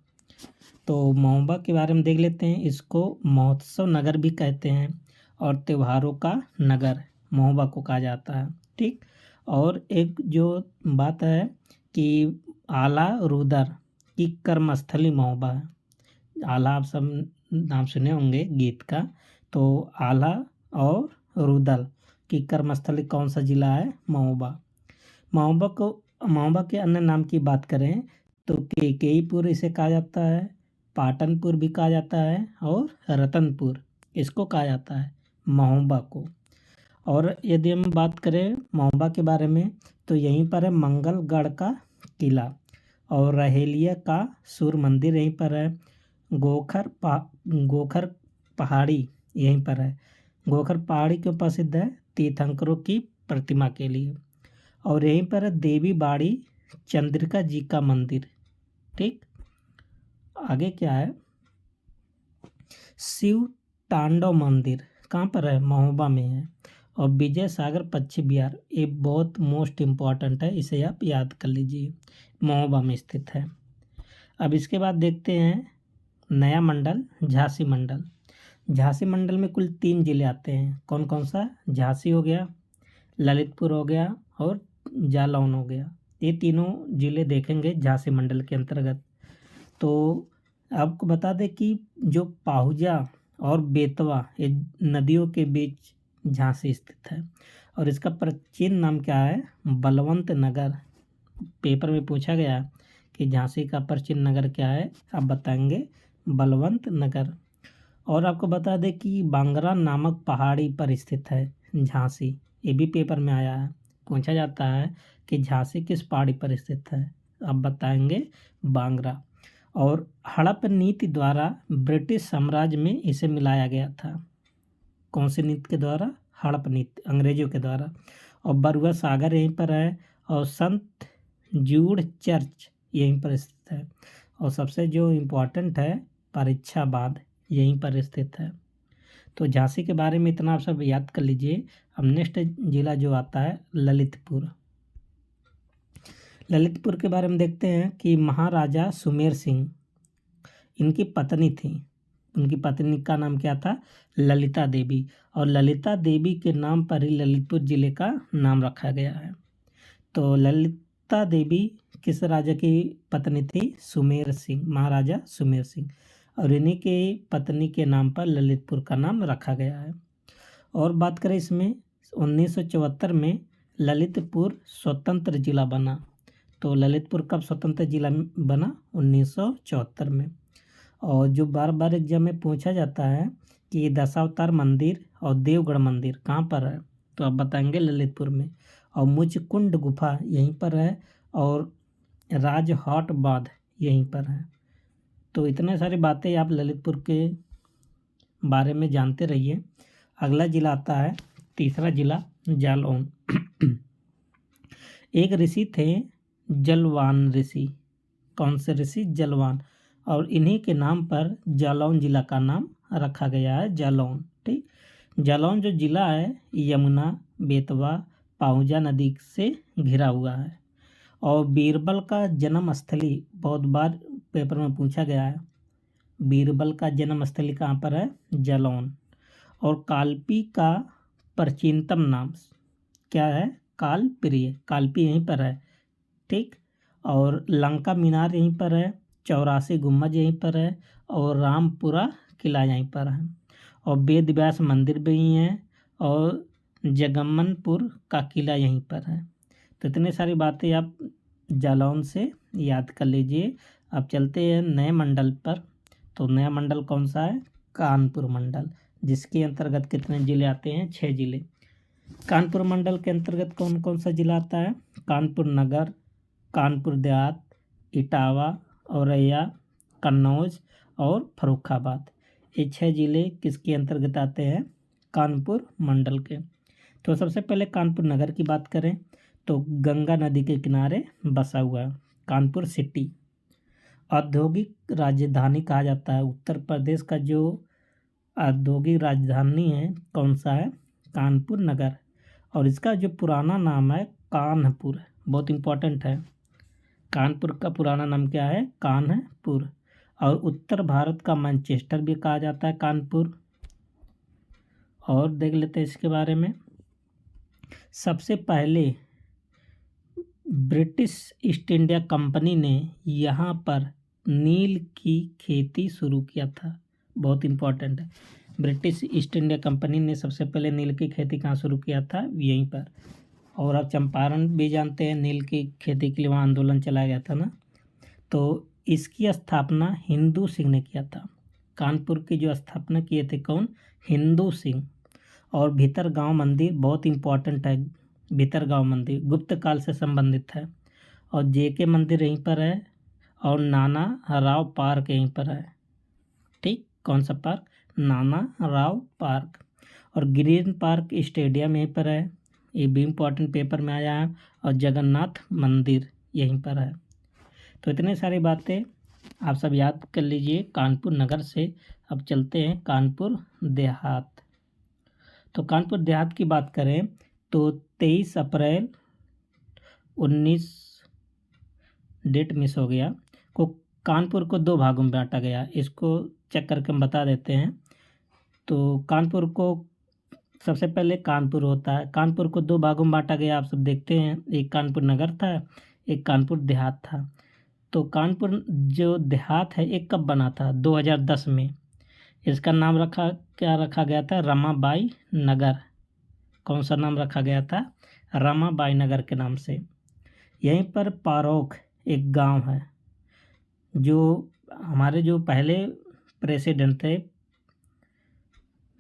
तो महोबा के बारे में देख लेते हैं। इसको महोत्सव नगर भी कहते हैं और त्योहारों का नगर महोबा को कहा जाता है, ठीक। और एक जो बात है कि आला रुदर की कर्मस्थली महोबा है। आला आप सब नाम सुने होंगे गीत का, तो आला और रुदल की कर्मस्थली कौन सा जिला है? महोबा। महोबा के अन्य नाम की बात करें तो केकेईपुर इसे कहा जाता है, पाटनपुर भी कहा जाता है और रतनपुर इसको कहा जाता है महोबा को। और यदि हम बात करें महोबा के बारे में तो यहीं पर है मंगलगढ़ का किला और रहेलिया का सूर्य मंदिर यहीं पर है। गोखर पहाड़ी यहीं पर है। गोखर पहाड़ी क्यों प्रसिद्ध है? तीर्थंकरों की प्रतिमा के लिए। और यहीं पर देवी बाड़ी चंद्रिका जी का मंदिर। ठीक, आगे क्या है? शिव तांडव मंदिर कहाँ पर है? महोबा में है। और विजय सागर पश्चिम बिहार, ये बहुत मोस्ट इम्पॉर्टेंट है, इसे आप याद कर लीजिए, महोबा में स्थित है। अब इसके बाद देखते हैं नया मंडल, झांसी मंडल। झांसी मंडल में कुल 3 जिले आते हैं। कौन कौन सा? झांसी हो गया, ललितपुर हो गया और जालौन हो गया। ये तीनों जिले देखेंगे झांसी मंडल के अंतर्गत। तो आपको बता दें कि जो पाहुजा और बेतवा ये नदियों के बीच झांसी स्थित है। और इसका प्राचीन नाम क्या है? बलवंत नगर। पेपर में पूछा गया कि झांसी का प्राचीन नगर क्या है, आप बताएंगे बलवंत नगर। और आपको बता दें कि बांगरा नामक पहाड़ी पर स्थित है झांसी, ये भी पेपर में आया है। पूछा जाता है कि झांसी किस पहाड़ी पर स्थित है, आप बताएंगे बांगरा। और हड़प नीति द्वारा ब्रिटिश साम्राज्य में इसे मिलाया गया था। कौन सी नीति के द्वारा? हड़प नीति, अंग्रेजों के द्वारा। और बरुआ सागर यहीं पर है। और संत जूड चर्च यहीं पर स्थित है। और सबसे जो इम्पोर्टेंट है, परीक्षाबाद यहीं पर स्थित है। तो झांसी के बारे में इतना आप सब याद कर लीजिए। अब नेक्स्ट जिला जो आता है ललितपुर। ललितपुर के बारे में देखते हैं कि महाराजा सुमेर सिंह, इनकी पत्नी थी, उनकी पत्नी का नाम क्या था? ललिता देवी। और ललिता देवी के नाम पर ही ललितपुर जिले का नाम रखा गया है। तो ललिता देवी किस राजा की पत्नी थी? सुमेर सिंह, महाराजा सुमेर सिंह। और इन्हीं के पत्नी के नाम पर ललितपुर का नाम रखा गया है। और बात करें इसमें 1974 में ललितपुर स्वतंत्र जिला बना। तो ललितपुर कब स्वतंत्र जिला बना? 1974 में। और जो बार बार एग्जाम में पूछा जाता है कि दशावतार मंदिर और देवगढ़ मंदिर कहाँ पर है, तो आप बताएंगे ललितपुर में। और मुचकुंड गुफा यहीं पर है। और राजहाट बांध यहीं पर है। तो इतने सारी बातें आप ललितपुर के बारे में जानते रहिए। अगला जिला आता है, तीसरा जिला जालौन। एक ऋषि थे जलवान ऋषि। कौन से ऋषि? जलवान। और इन्हीं के नाम पर जालौन जिला का नाम रखा गया है, जालौन। ठीक, जालौन जो जिला है यमुना, बेतवा, पाहुजा नदी से घिरा हुआ है। और बीरबल का जन्म स्थली बहुत बार पेपर में पूछा गया है। बीरबल का जन्म स्थली कहाँ पर है? जालौन। और कालपी का प्राचीनतम नाम क्या है? कालप्रिय। कालपी यहीं पर है। ठीक, और लंका मीनार यहीं पर है। 84 गुम्बद यहीं पर है। और रामपुरा किला यहीं पर है। और वेद व्यास मंदिर भी यहीं है। और जगम्मनपुर का किला यहीं पर है। तो इतनी सारी बातें आप जालौन से याद कर लीजिए। अब चलते हैं नए मंडल पर। तो नया मंडल कौन सा है? कानपुर मंडल, जिसके अंतर्गत कितने जिले आते हैं? 6 जिले। कानपुर मंडल के अंतर्गत कौन कौन सा जिला आता है? कानपुर नगर, कानपुर देहात, इटावा, औरैया, कन्नौज और फर्रुखाबाद। ये 6 जिले किसके अंतर्गत आते हैं? कानपुर मंडल के। तो सबसे पहले कानपुर नगर की बात करें तो गंगा नदी के किनारे बसा हुआ है कानपुर सिटी। औद्योगिक राजधानी कहा जाता है। उत्तर प्रदेश का जो औद्योगिक राजधानी है कौन सा है? कानपुर नगर। और इसका जो पुराना नाम है कान्हपुर, बहुत इम्पोर्टेंट है। कानपुर का पुराना नाम क्या है? कान्हपुर। और उत्तर भारत का मैनचेस्टर भी कहा जाता है कानपुर। और देख लेते हैं इसके बारे में। सबसे पहले ब्रिटिश ईस्ट इंडिया कंपनी ने यहाँ पर नील की खेती शुरू किया था। बहुत इम्पोर्टेंट है। ब्रिटिश ईस्ट इंडिया कंपनी ने सबसे पहले नील की खेती कहाँ शुरू किया था? यहीं पर। और आप चंपारण भी जानते हैं, नील की खेती के लिए वहाँ आंदोलन चलाया गया था ना। तो इसकी स्थापना हिंदू सिंह ने किया था। कानपुर की जो स्थापना किए थे कौन? हिंदू सिंह। और भीतरगांव मंदिर बहुत इम्पोर्टेंट है। भीतरगांव मंदिर गुप्त काल से संबंधित है। और जेके मंदिर यहीं पर है। और नाना राव पार्क यहीं पर है। ठीक, कौन सा पार्क? नाना राव पार्क। और ग्रीन पार्क स्टेडियम यहीं पर है, ये भी इम्पोर्टेंट पेपर में आया है। और जगन्नाथ मंदिर यहीं पर है। तो इतने सारी बातें आप सब याद कर लीजिए कानपुर नगर से। अब चलते हैं कानपुर देहात। तो कानपुर देहात की बात करें तो 23 अप्रैल 19 डेट मिस हो गया को कानपुर को 2 भागों में बांटा गया। इसको चेक करके हम बता देते हैं। तो कानपुर को सबसे पहले कानपुर होता है, कानपुर को 2 भागों में बांटा गया। आप सब देखते हैं, एक कानपुर नगर था, एक कानपुर देहात था। तो कानपुर जो देहात है एक कब बना था? 2010 में। इसका नाम क्या रखा गया था? रमाबाई नगर। कौन सा नाम रखा गया था? रमाबाई नगर के नाम से। यहीं पर पारोख एक गांव है। जो हमारे जो पहले प्रेसिडेंट थे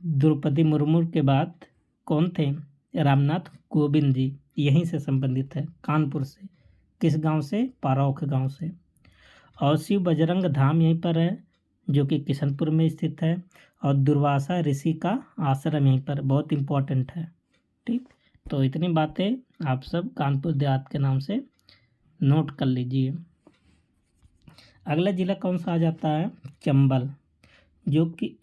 द्रौपदी मुर्मू के बाद कौन थे? रामनाथ कोविंद जी, यहीं से संबंधित है, कानपुर से। किस गांव से? पारोख गांव से। और शिव बजरंग धाम यहीं पर है जो कि किशनपुर में स्थित है। और दुर्वासा ऋषि का आश्रम यहीं पर, बहुत इम्पोर्टेंट है। ठीक, तो इतनी बातें आप सब कानपुर देहात के नाम से नोट कर लीजिए। अगला ज़िला कौन सा आ जाता है? चंबल, जो कि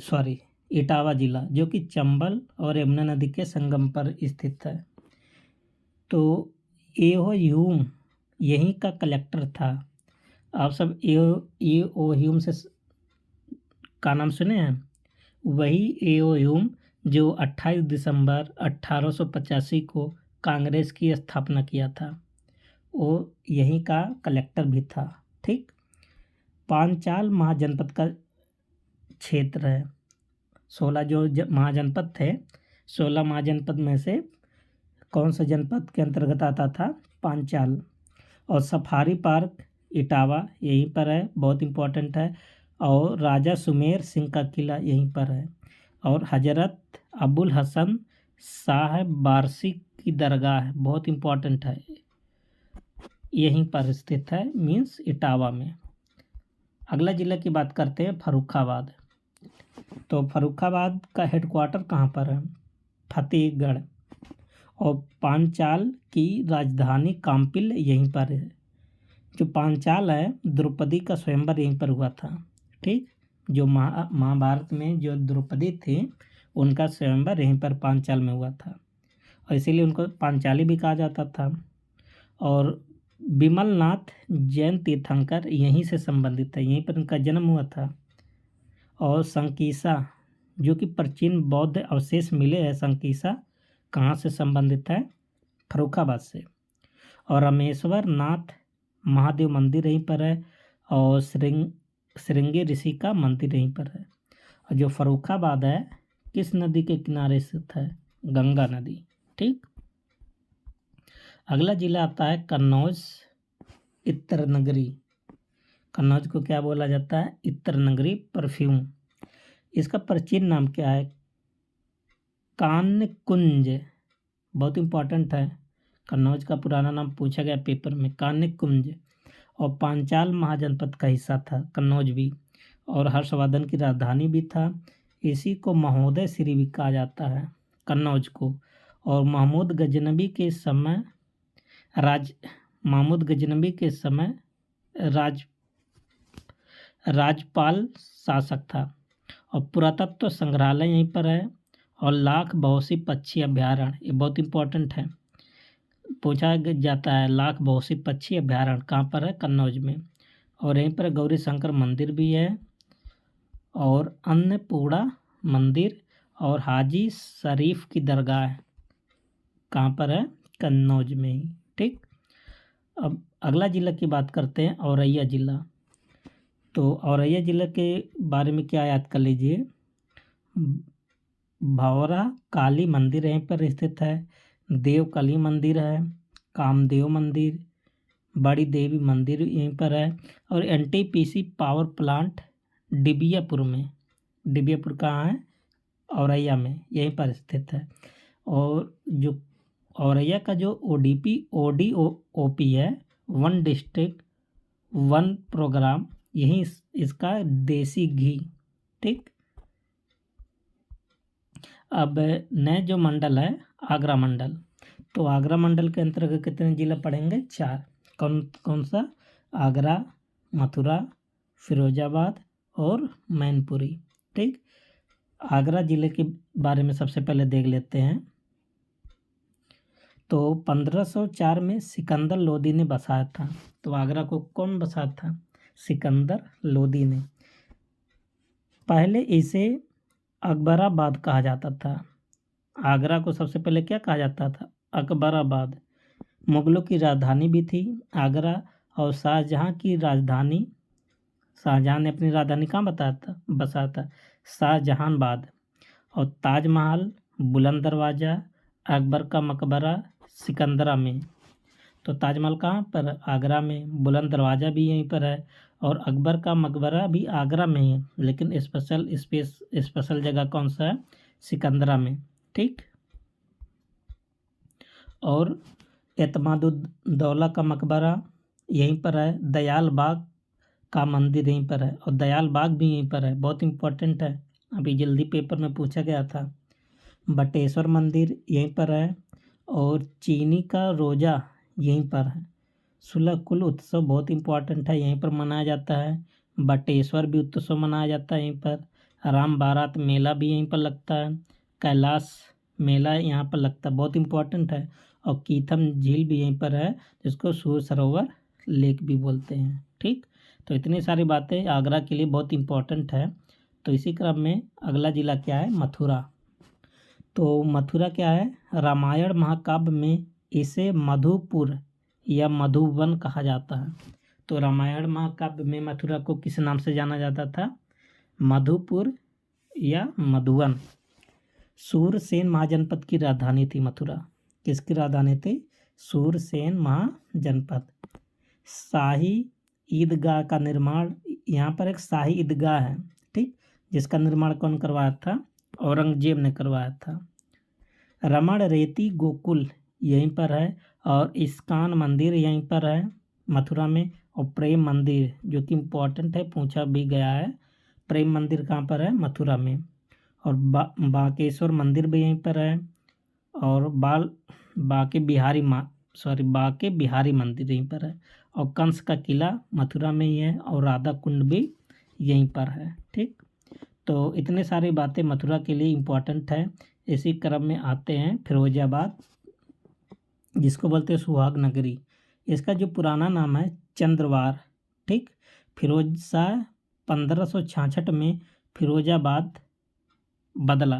इटावा ज़िला, जो कि चंबल और यमुना नदी के संगम पर स्थित है। तो एओ ह्यूम यहीं का कलेक्टर था। आप सब एओ ह्यूम से का नाम सुने हैं? वही एओ ह्यूम जो 28 दिसंबर 1885 को कांग्रेस की स्थापना किया था, वो यहीं का कलेक्टर भी था। ठीक, पांचाल महाजनपद का क्षेत्र है। 16 जो महाजनपद थे, 16 महाजनपद में से कौन सा जनपद के अंतर्गत आता था? पांचाल। और सफारी पार्क इटावा यहीं पर है, बहुत इम्पोर्टेंट है। और राजा सुमेर सिंह का किला यहीं पर है। और हजरत अबुल हसन साहब बारसी की दरगाह है, बहुत इम्पोर्टेंट है, यहीं पर स्थित है, मीन्स इटावा में। अगला ज़िला की बात करते हैं फर्रुखाबाद। तो फर्रुखाबाद का हेडक्वार्टर कहाँ पर है? फतेहगढ़। और पांचाल की राजधानी काम्पिल यहीं पर है। जो पांचाल है, द्रौपदी का स्वयंवर यहीं पर हुआ था। ठीक, जो महाभारत में जो द्रौपदी थी उनका स्वयंवर यहीं पर पांचाल में हुआ था, और इसीलिए उनको पांचाली भी कहा जाता था। और विमलनाथ जैन तीर्थंकर यहीं से संबंधित है, यहीं पर उनका जन्म हुआ था। और संकीसा, जो कि प्राचीन बौद्ध अवशेष मिले हैं, संकीसा कहाँ से संबंधित है? फर्रुखाबाद से। और रामेश्वर नाथ महादेव मंदिर यहीं पर है। और श्रृंगी ऋषि का मंदिर यहीं पर है। और जो फर्रुखाबाद है किस नदी के किनारे स्थित है? गंगा नदी। ठीक, अगला जिला आता है कन्नौज इत्र नगरी। कन्नौज को क्या बोला जाता है? इत्र नगरी परफ्यूम। इसका प्राचीन नाम क्या है? कान्य कुंज, बहुत इम्पोर्टेंट है। कन्नौज का पुराना नाम पूछा गया पेपर में, कान्य कुंज। और पांचाल महाजनपद का हिस्सा था कन्नौज भी, और हर्षवर्धन की राजधानी भी था। इसी को महोदय श्री भी कहा जाता है, कन्नौज को। और महमूद गजनबी के समय राजपाल शासक था। और पुरातत्व संग्रहालय यहीं पर है। और लाख बहोसी पक्षी अभ्यारण्य, ये बहुत इम्पोर्टेंट है, पूछा जाता है। लाख बहोसी पक्षी अभ्यारण्य कहाँ पर है? कन्नौज में। और यहीं पर गौरी शंकर मंदिर भी है, और अन्नपूर्णा मंदिर और हाजी शरीफ की दरगाह है, कहाँ पर है? कन्नौज में ही। ठीक, अब अगला ज़िला की बात करते हैं, औरैया ज़िला। तो औरैया ज़िला के बारे में क्या याद कर लीजिए? भौरा काली मंदिर यहीं पर स्थित है। देवकली मंदिर है, कामदेव मंदिर, बड़ी देवी मंदिर यहीं पर है। और एनटीपीसी पावर प्लांट डिबियापुर में, डिबियापुर कहाँ है? औरैया में, यहीं पर स्थित है। और जो औरैया का जो ODOP है, वन डिस्ट्रिक्ट वन प्रोग्राम, यहीं इसका देसी घी। ठीक, अब नए जो मंडल है आगरा मंडल, तो आगरा मंडल के अंतर्गत कितने जिला पड़ेंगे? 4। कौन कौन सा? आगरा, मथुरा, फिरोजाबाद और मैनपुरी। ठीक, आगरा ज़िले के बारे में सबसे पहले देख लेते हैं। तो 1504 में सिकंदर लोदी ने बसाया था। तो आगरा को कौन बसाया था? सिकंदर लोदी ने। पहले इसे अकबराबाद कहा जाता था। आगरा को सबसे पहले क्या कहा जाता था? अकबराबाद। मुगलों की राजधानी भी थी आगरा, और शाहजहाँ ने अपनी राजधानी कहाँ बसाया था? शाहजहानाबाद। और ताजमहल, बुलंद दरवाज़ा, अकबर का मकबरा सिकंदरा में। तो ताजमहल कहाँ पर? आगरा में। बुलंद दरवाज़ा भी यहीं पर है, और अकबर का मकबरा भी आगरा में ही है, लेकिन स्पेशल जगह कौन सा है? सिकंदरा में। ठीक, और एतमादुद्दौला का मकबरा यहीं पर है। दयाल बाग का मंदिर यहीं पर है, और दयाल बाग भी यहीं पर है, बहुत इम्पोर्टेंट है, अभी जल्दी पेपर में पूछा गया था। बटेश्वर मंदिर यहीं पर है, और चीनी का रोजा यहीं पर है। सुलह उत्सव बहुत इम्पोर्टेंट है, यहीं पर मनाया जाता है। बटेश्वर भी उत्सव मनाया जाता है यहीं पर। राम बारात मेला भी यहीं पर लगता है। कैलाश मेला यहाँ पर लगता है, बहुत इम्पोर्टेंट है। और कीथम झील भी यहीं पर है, जिसको सूर्य सरोवर लेक भी बोलते हैं। ठीक, तो इतनी सारी बातें आगरा के लिए बहुत इम्पोर्टेंट है। तो इसी क्रम में अगला ज़िला क्या है? मथुरा। तो मथुरा क्या है? रामायण महाकाव्य में इसे मधुपुर या मधुवन कहा जाता है। तो रामायण महाकाव्य में मथुरा को किस नाम से जाना जाता था? मधुपुर या मधुवन। सूरसेन महाजनपद की राजधानी थी मथुरा। किसकी राजधानी थी? सूरसेन महाजनपद। शाही ईदगाह का निर्माण, यहाँ पर एक शाही ईदगाह है, ठीक, जिसका निर्माण कौन करवाया था? औरंगजेब ने करवाया था। रमण रेती गोकुल यहीं पर है, और इस्कान मंदिर यहीं पर है मथुरा में। और प्रेम मंदिर जो कि इम्पोर्टेंट है, पूछा भी गया है, प्रेम मंदिर कहाँ पर है? मथुरा में। और बांकेश्वर मंदिर भी यहीं पर है, और बाके बिहारी मंदिर यहीं पर है। और कंस का किला मथुरा में ही है, और राधा कुंड भी यहीं पर है। ठीक, तो इतने सारी बातें मथुरा के लिए इम्पोर्टेंट है। इसी क्रम में आते हैं फिरोजाबाद, जिसको बोलते हैं सुहाग नगरी। इसका जो पुराना नाम है चंद्रवार। ठीक, फिरोज शाह 1566 में फिरोजाबाद बदला।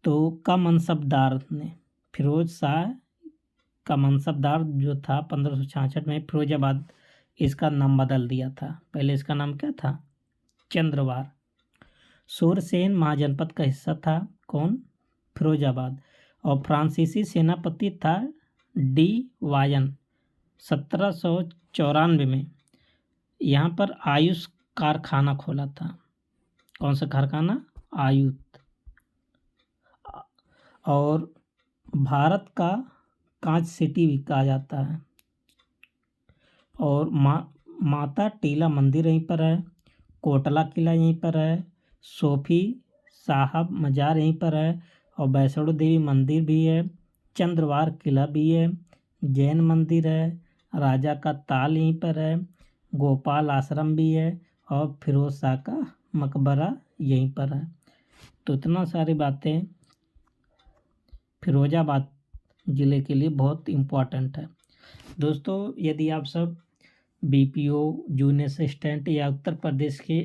तो फिरोज शाह का मनसबदार जो था 1566 में फिरोजाबाद, इसका नाम बदल दिया था। पहले इसका नाम क्या था? चंद्रवार। सूरसेन महाजनपद का हिस्सा था कौन? फिरोजाबाद। और फ्रांसीसी सेनापति था डी वायन 1794 में। यहाँ पर आयुष कारखाना खोला था। कौन सा कारखाना? आयुष। और भारत का कांच सिटी भी कहा जाता है। और माता टीला मंदिर यहीं पर है। कोटला किला यहीं पर है। सोफी साहब मज़ार यहीं पर है, और वैष्णो देवी मंदिर भी है। चंद्रवार किला भी है। जैन मंदिर है। राजा का ताल यहीं पर है। गोपाल आश्रम भी है, और फिरोज शाह का मकबरा यहीं पर है। तो इतना सारी बातें फिरोजाबाद ज़िले के लिए बहुत इम्पोर्टेंट है। दोस्तों, यदि आप सब बीपीओ, जूनियर असिस्टेंट या उत्तर प्रदेश के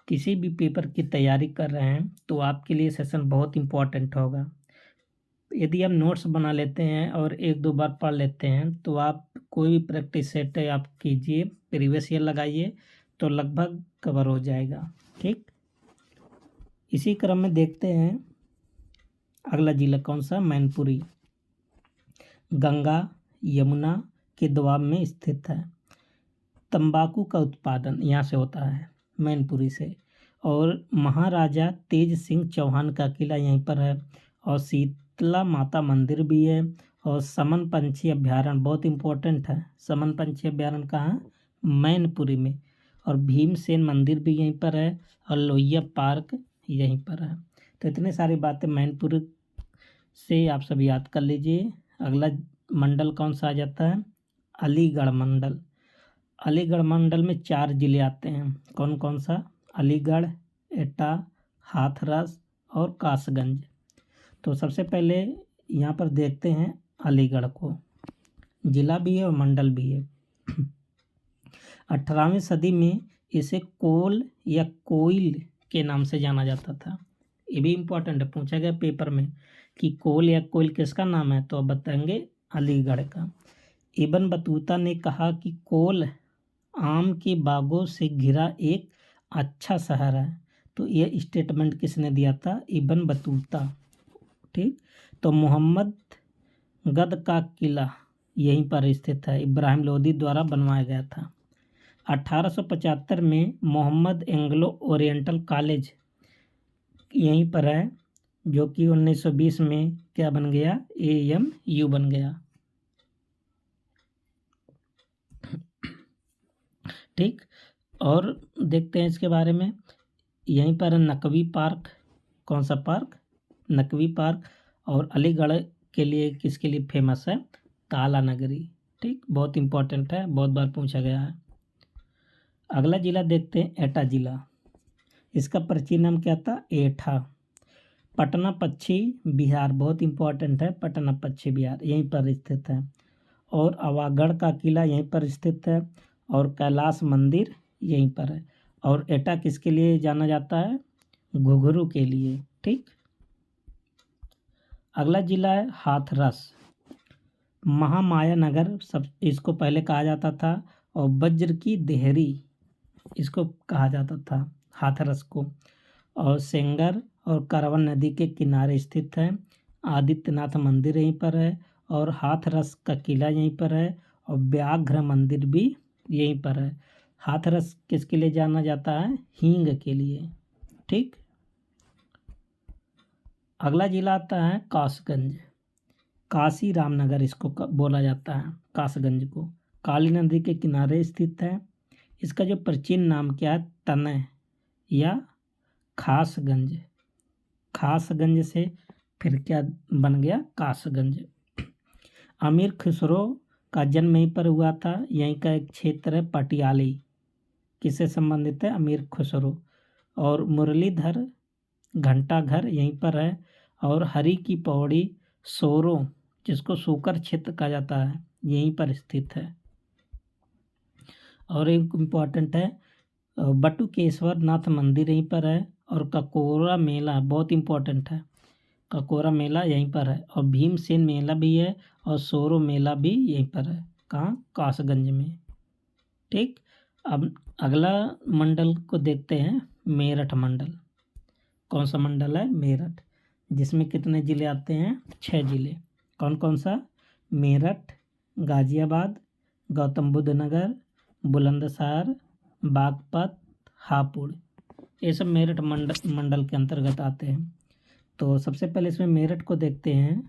किसी भी पेपर की तैयारी कर रहे हैं, तो आपके लिए सेशन बहुत इम्पोर्टेंट होगा। यदि आप नोट्स बना लेते हैं और 1-2 बार पढ़ लेते हैं, तो आप कोई भी प्रैक्टिस सेट आप कीजिए, प्रीवियस ईयर लगाइए, तो लगभग कवर हो जाएगा। ठीक, इसी क्रम में देखते हैं अगला जिला कौन सा? मैनपुरी। गंगा यमुना के दोआब में स्थित है। तंबाकू का उत्पादन यहाँ से होता है, मैनपुरी से। और महाराजा तेज सिंह चौहान का किला यहीं पर है। और शीतला माता मंदिर भी है। और समन पंछी अभ्यारण्य बहुत इम्पोर्टेंट है। समन पंछी अभ्यारण्य कहाँ? मैनपुरी में। और भीमसेन मंदिर भी यहीं पर है, और लोहिया पार्क यहीं पर है। तो इतनी सारी बातें मैनपुरी से आप सब याद कर लीजिए। अगला मंडल कौन सा आ जाता है? अलीगढ़ मंडल। अलीगढ़ मंडल में 4 ज़िले आते हैं। कौन कौन सा? अलीगढ़, एटा, हाथरस और कासगंज। तो सबसे पहले यहाँ पर देखते हैं अलीगढ़ को। ज़िला भी है और मंडल भी है। 18वीं सदी में इसे कोल या कोइल के नाम से जाना जाता था। ये भी इम्पोर्टेंट है, पूछा गया पेपर में कि कोल या कोइल किसका नाम है, तो अब बताएंगे अलीगढ़ का। इब्न बतूता ने कहा कि कोल आम के बागों से घिरा एक अच्छा शहर है। तो ये स्टेटमेंट किसने दिया था? Ibn Battuta. ठीक। तो मोहम्मद गद का किला यहीं पर स्थित है, इब्राहिम लोदी द्वारा बनवाया गया था। 1875 में मोहम्मद एंग्लो ओरिएंटल कॉलेज यहीं पर है, जो कि 1920 में क्या बन गया? AMU बन गया। ठीक। और देखते हैं इसके बारे में। यहीं पर नकवी पार्क। कौन सा पार्क? नकवी पार्क। और अलीगढ़ के लिए किसके लिए फेमस है? काला नगरी। ठीक, बहुत इंपॉर्टेंट है, बहुत बार पूछा गया है। अगला जिला देखते हैं, एटा जिला। इसका प्राचीन नाम क्या था? एठा। पटना पश्चिम बिहार, बहुत इंपॉर्टेंट है, पटना पश्चिम बिहार यहीं पर स्थित है। और आवागढ़ का किला यहीं पर स्थित है। और कैलाश मंदिर यहीं पर है। और एटा किसके लिए जाना जाता है? घुघरू के लिए। ठीक। अगला जिला है हाथरस। महामाया नगर सब इसको पहले कहा जाता था, और वज्र की देहरी इसको कहा जाता था, हाथरस को। और सेंगर और करवन नदी के किनारे स्थित है। आदित्यनाथ मंदिर यहीं पर है। और हाथरस का किला यहीं पर है। और व्याघ्र मंदिर भी यहीं पर है। हाथरस किसके लिए जाना जाता है? हींग के लिए। ठीक। अगला जिला आता है कासगंज। काशी रामनगर इसको बोला जाता है, कासगंज को। काली नदी के किनारे स्थित है। इसका जो प्राचीन नाम क्या है? तनय या खासगंज। खासगंज से फिर क्या बन गया? कासगंज। अमीर खुसरो का जन्म यहीं पर हुआ था। यहीं का एक क्षेत्र है पटियाली, किससे संबंधित है? अमीर खुसरो। और मुरलीधर घंटाघर यहीं पर है। और हरी की पौड़ी सोरो, जिसको सूकर क्षेत्र कहा जाता है, यहीं पर स्थित है। और एक इम्पॉर्टेंट है, बटुकेश्वर नाथ मंदिर यहीं पर है। और ककोरा मेला बहुत इम्पोर्टेंट है, ककोरा मेला यहीं पर है। और भीमसेन मेला भी है। और सोरो मेला भी यहीं पर है। कहाँ? कासगंज में। ठीक। अब अगला मंडल को देखते हैं, मेरठ मंडल। कौन सा मंडल है? मेरठ, जिसमें कितने ज़िले आते हैं? 6 ज़िले। कौन कौन सा? मेरठ, गाज़ियाबाद, गौतम बुद्ध नगर, बुलंदशहर, बागपत, हापुड़, ये सब मेरठ मंडल के अंतर्गत आते हैं। तो सबसे पहले इसमें मेरठ को देखते हैं।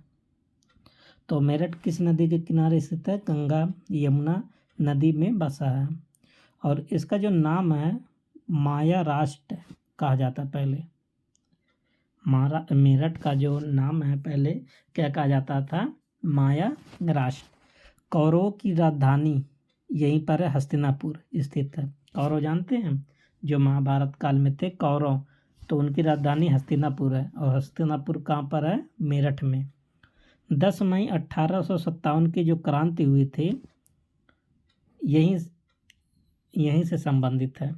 तो मेरठ किस नदी के किनारे स्थित है? गंगा यमुना नदी में बसा है। और इसका जो नाम है माया राष्ट्र कहा जाता है पहले। मेरठ का जो नाम है पहले क्या कहा जाता था? माया राष्ट्र। कौरवों की राजधानी यहीं पर है, हस्तिनापुर स्थित है। कौरव जानते हैं, जो महाभारत काल में थे कौरव, तो उनकी राजधानी हस्तिनापुर है। और हस्तिनापुर कहाँ पर है? मेरठ में। 10 मई 1857 की जो क्रांति हुई थी यहीं से संबंधित है।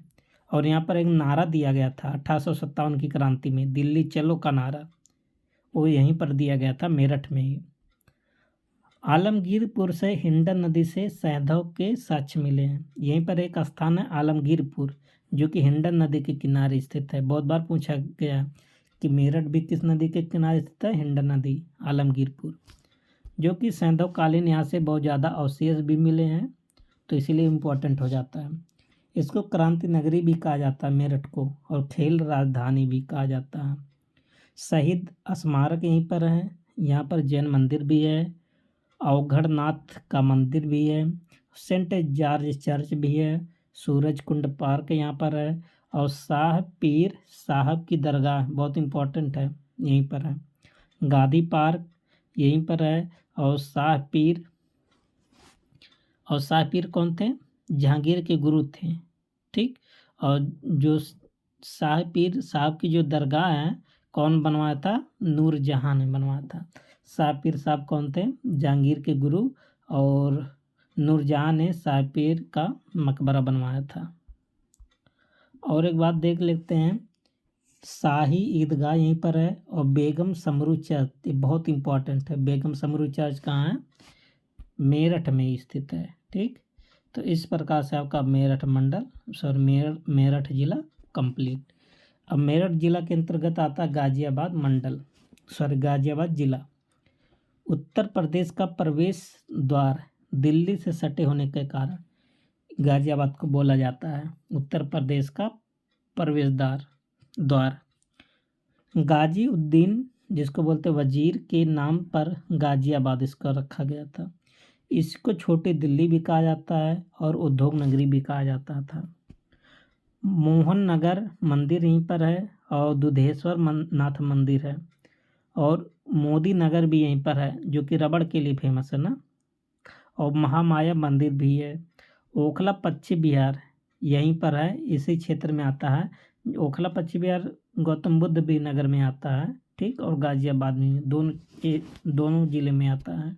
और यहाँ पर एक नारा दिया गया था 1857 की क्रांति में, दिल्ली चलो का नारा, वो यहीं पर दिया गया था, मेरठ में ही। आलमगीरपुर से हिंडन नदी से सैंधव के साक्ष्य मिले हैं। यहीं पर एक स्थान है आलमगीरपुर, जो कि हिंडन नदी के किनारे स्थित है। बहुत बार पूछा गया कि मेरठ भी किस नदी के किनारे स्थित है? हिंडन नदी, आलमगीरपुर, जो कि सैंधव कालीन यहाँ से बहुत ज़्यादा अवशेष भी मिले हैं, तो इसीलिए इम्पोर्टेंट हो जाता है। इसको क्रांति नगरी भी कहा जाता है मेरठ को, और खेल राजधानी भी कहा जाता है। शहीद स्मारक यहीं पर है। यहाँ पर जैन मंदिर भी है, अवघड़नाथ का मंदिर भी है, सेंट जॉर्ज चर्च भी है, सूरज कुंड पार्क यहाँ पर है। और शाह पीर साहब की दरगाह बहुत इम्पोर्टेंट है, यहीं पर है। गांधी पार्क यहीं पर है। और शाह पीर कौन थे? जहांगीर के गुरु थे, ठीक। और जो शाह पीर साहब की जो दरगाह है कौन बनवाया था? नूरजहां ने बनवाया था। शाह पीर साहब कौन थे? जहांगीर के गुरु। और नूरजहां ने शाह पीर का मकबरा बनवाया था। और एक बात देख लेते हैं, शाही ईदगाह यहीं पर है। और बेगम समरू चर्च, ये बहुत इंपॉर्टेंट है। बेगम समरू चर्च कहाँ है? मेरठ में स्थित है, ठीक। तो इस प्रकार से आपका मेरठ मंडल मेरठ जिला कंप्लीट। अब मेरठ जिला के अंतर्गत आता है गाजियाबाद मंडल, गाजियाबाद जिला। उत्तर प्रदेश का प्रवेश द्वार दिल्ली से सटे होने के कारण गाजियाबाद को बोला जाता है उत्तर प्रदेश का प्रवेश द्वार। गाजी उद्दीन, जिसको बोलते वजीर के नाम पर गाजियाबाद इसका रखा गया था। इसको छोटी दिल्ली भी कहा जाता है और उद्योग नगरी भी कहा जाता था। मोहन नगर मंदिर यहीं पर है और दुधेश्वर नाथ मंदिर है। और मोदी नगर भी यहीं पर है, जो कि रबड़ के लिए फेमस है ना। और महामाया मंदिर भी है। ओखला पश्चिम बिहार यहीं पर है, इसी क्षेत्र में आता है। ओखला पश्चिम बिहार गौतम बुद्ध भी नगर में आता है, ठीक। और गाजियाबाद में, दोनों जिले में आता है।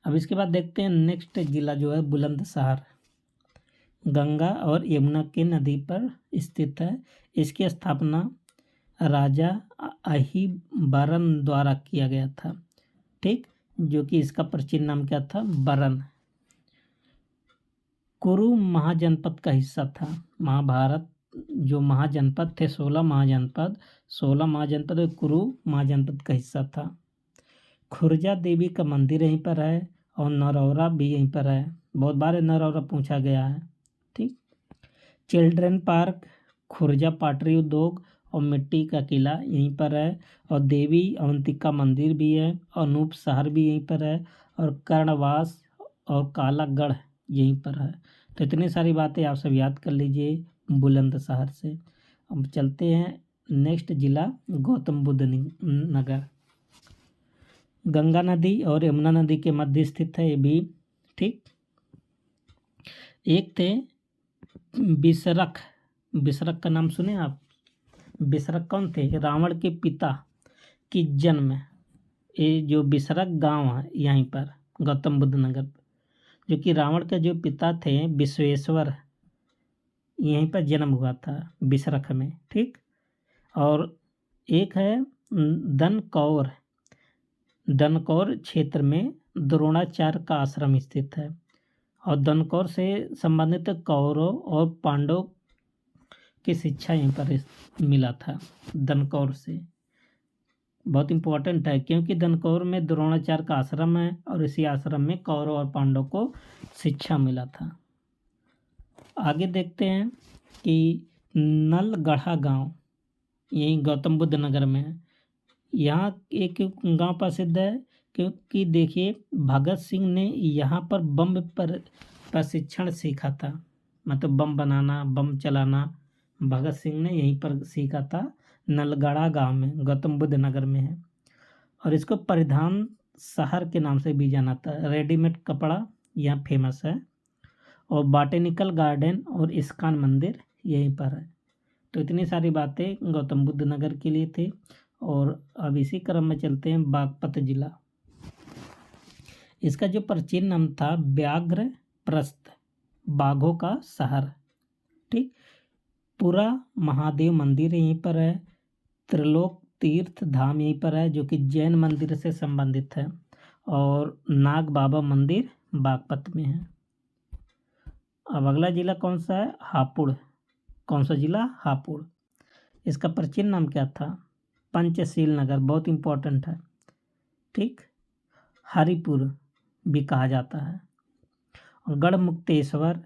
अब इसके बाद देखते हैं नेक्स्ट जिला जो है बुलंदशहर, गंगा और यमुना के नदी पर स्थित है। इसकी स्थापना राजा अहिबरन द्वारा किया गया था, ठीक। जो कि इसका प्राचीन नाम क्या था? बरन। कुरु महाजनपद का हिस्सा था। महाभारत जो महाजनपद थे, 16 महाजनपद और कुरु महाजनपद का हिस्सा था। खुर्जा देवी का मंदिर यहीं पर है और नरौरा भी यहीं पर है। बहुत बार नरौरा पूछा गया है, ठीक। चिल्ड्रन पार्क, खुर्जा पाटरी उद्योग और मिट्टी का किला यहीं पर है। और देवी अवंतिका मंदिर भी है और अनूप शहर भी यहीं पर है। और कर्णवास और कालागढ़ यहीं पर है। तो इतनी सारी बातें आप सब याद कर लीजिए बुलंदशहर से। अब चलते हैं नेक्स्ट जिला गौतम बुद्ध नगर। गंगा नदी और यमुना नदी के मध्य स्थित है ये भी, ठीक। एक थे बिसरक का नाम सुने आप? बिसरक कौन थे? रावण के पिता की जन्म, ये जो बिसरक गांव है यहीं पर गौतम बुद्ध नगर, जो कि रावण के जो पिता थे विश्वेश्वर, यहीं पर जन्म हुआ था बिसरख में, ठीक। और एक है दनकौर क्षेत्र में द्रोणाचार्य का आश्रम स्थित है। और दनकौर से संबंधित कौरव और पांडव की शिक्षा यहीं पर मिला था। दनकौर से बहुत इम्पोर्टेंट है, क्योंकि दनकौर में द्रोणाचार्य का आश्रम है और इसी आश्रम में कौरव और पांडव को शिक्षा मिला था। आगे देखते हैं कि नलगढ़ा गांव यहीं गौतम बुद्ध नगर में है। यहाँ एक गांव प्रसिद्ध है क्योंकि देखिए भगत सिंह ने यहाँ पर बम पर प्रशिक्षण सीखा था। मतलब बम बनाना, बम चलाना भगत सिंह ने यहीं पर सीखा था। नलगढ़ा गांव में गौतम बुद्ध नगर में है। और इसको परिधान शहर के नाम से भी जाना था। रेडीमेड कपड़ा यहाँ फेमस है। और बॉटेनिकल गार्डन और इस्कॉन मंदिर यहीं पर है। तो इतनी सारी बातें गौतम बुद्ध नगर के लिए थे। और अब इसी क्रम में चलते हैं बागपत जिला। इसका जो प्राचीन नाम था व्याघ्र प्रस्थ, बाघों का शहर, ठीक। पूरा महादेव मंदिर यहीं पर है। त्रिलोक तीर्थ धाम यहीं पर है, जो कि जैन मंदिर से संबंधित है। और नाग बाबा मंदिर बागपत में है। अब अगला जिला कौन सा है? हापुड़। कौन सा जिला? हापुड़। इसका प्राचीन नाम क्या था? पंचशील नगर, बहुत इम्पोर्टेंट है, ठीक। हरिपुर भी कहा जाता है। और गढ़मुक्तेश्वर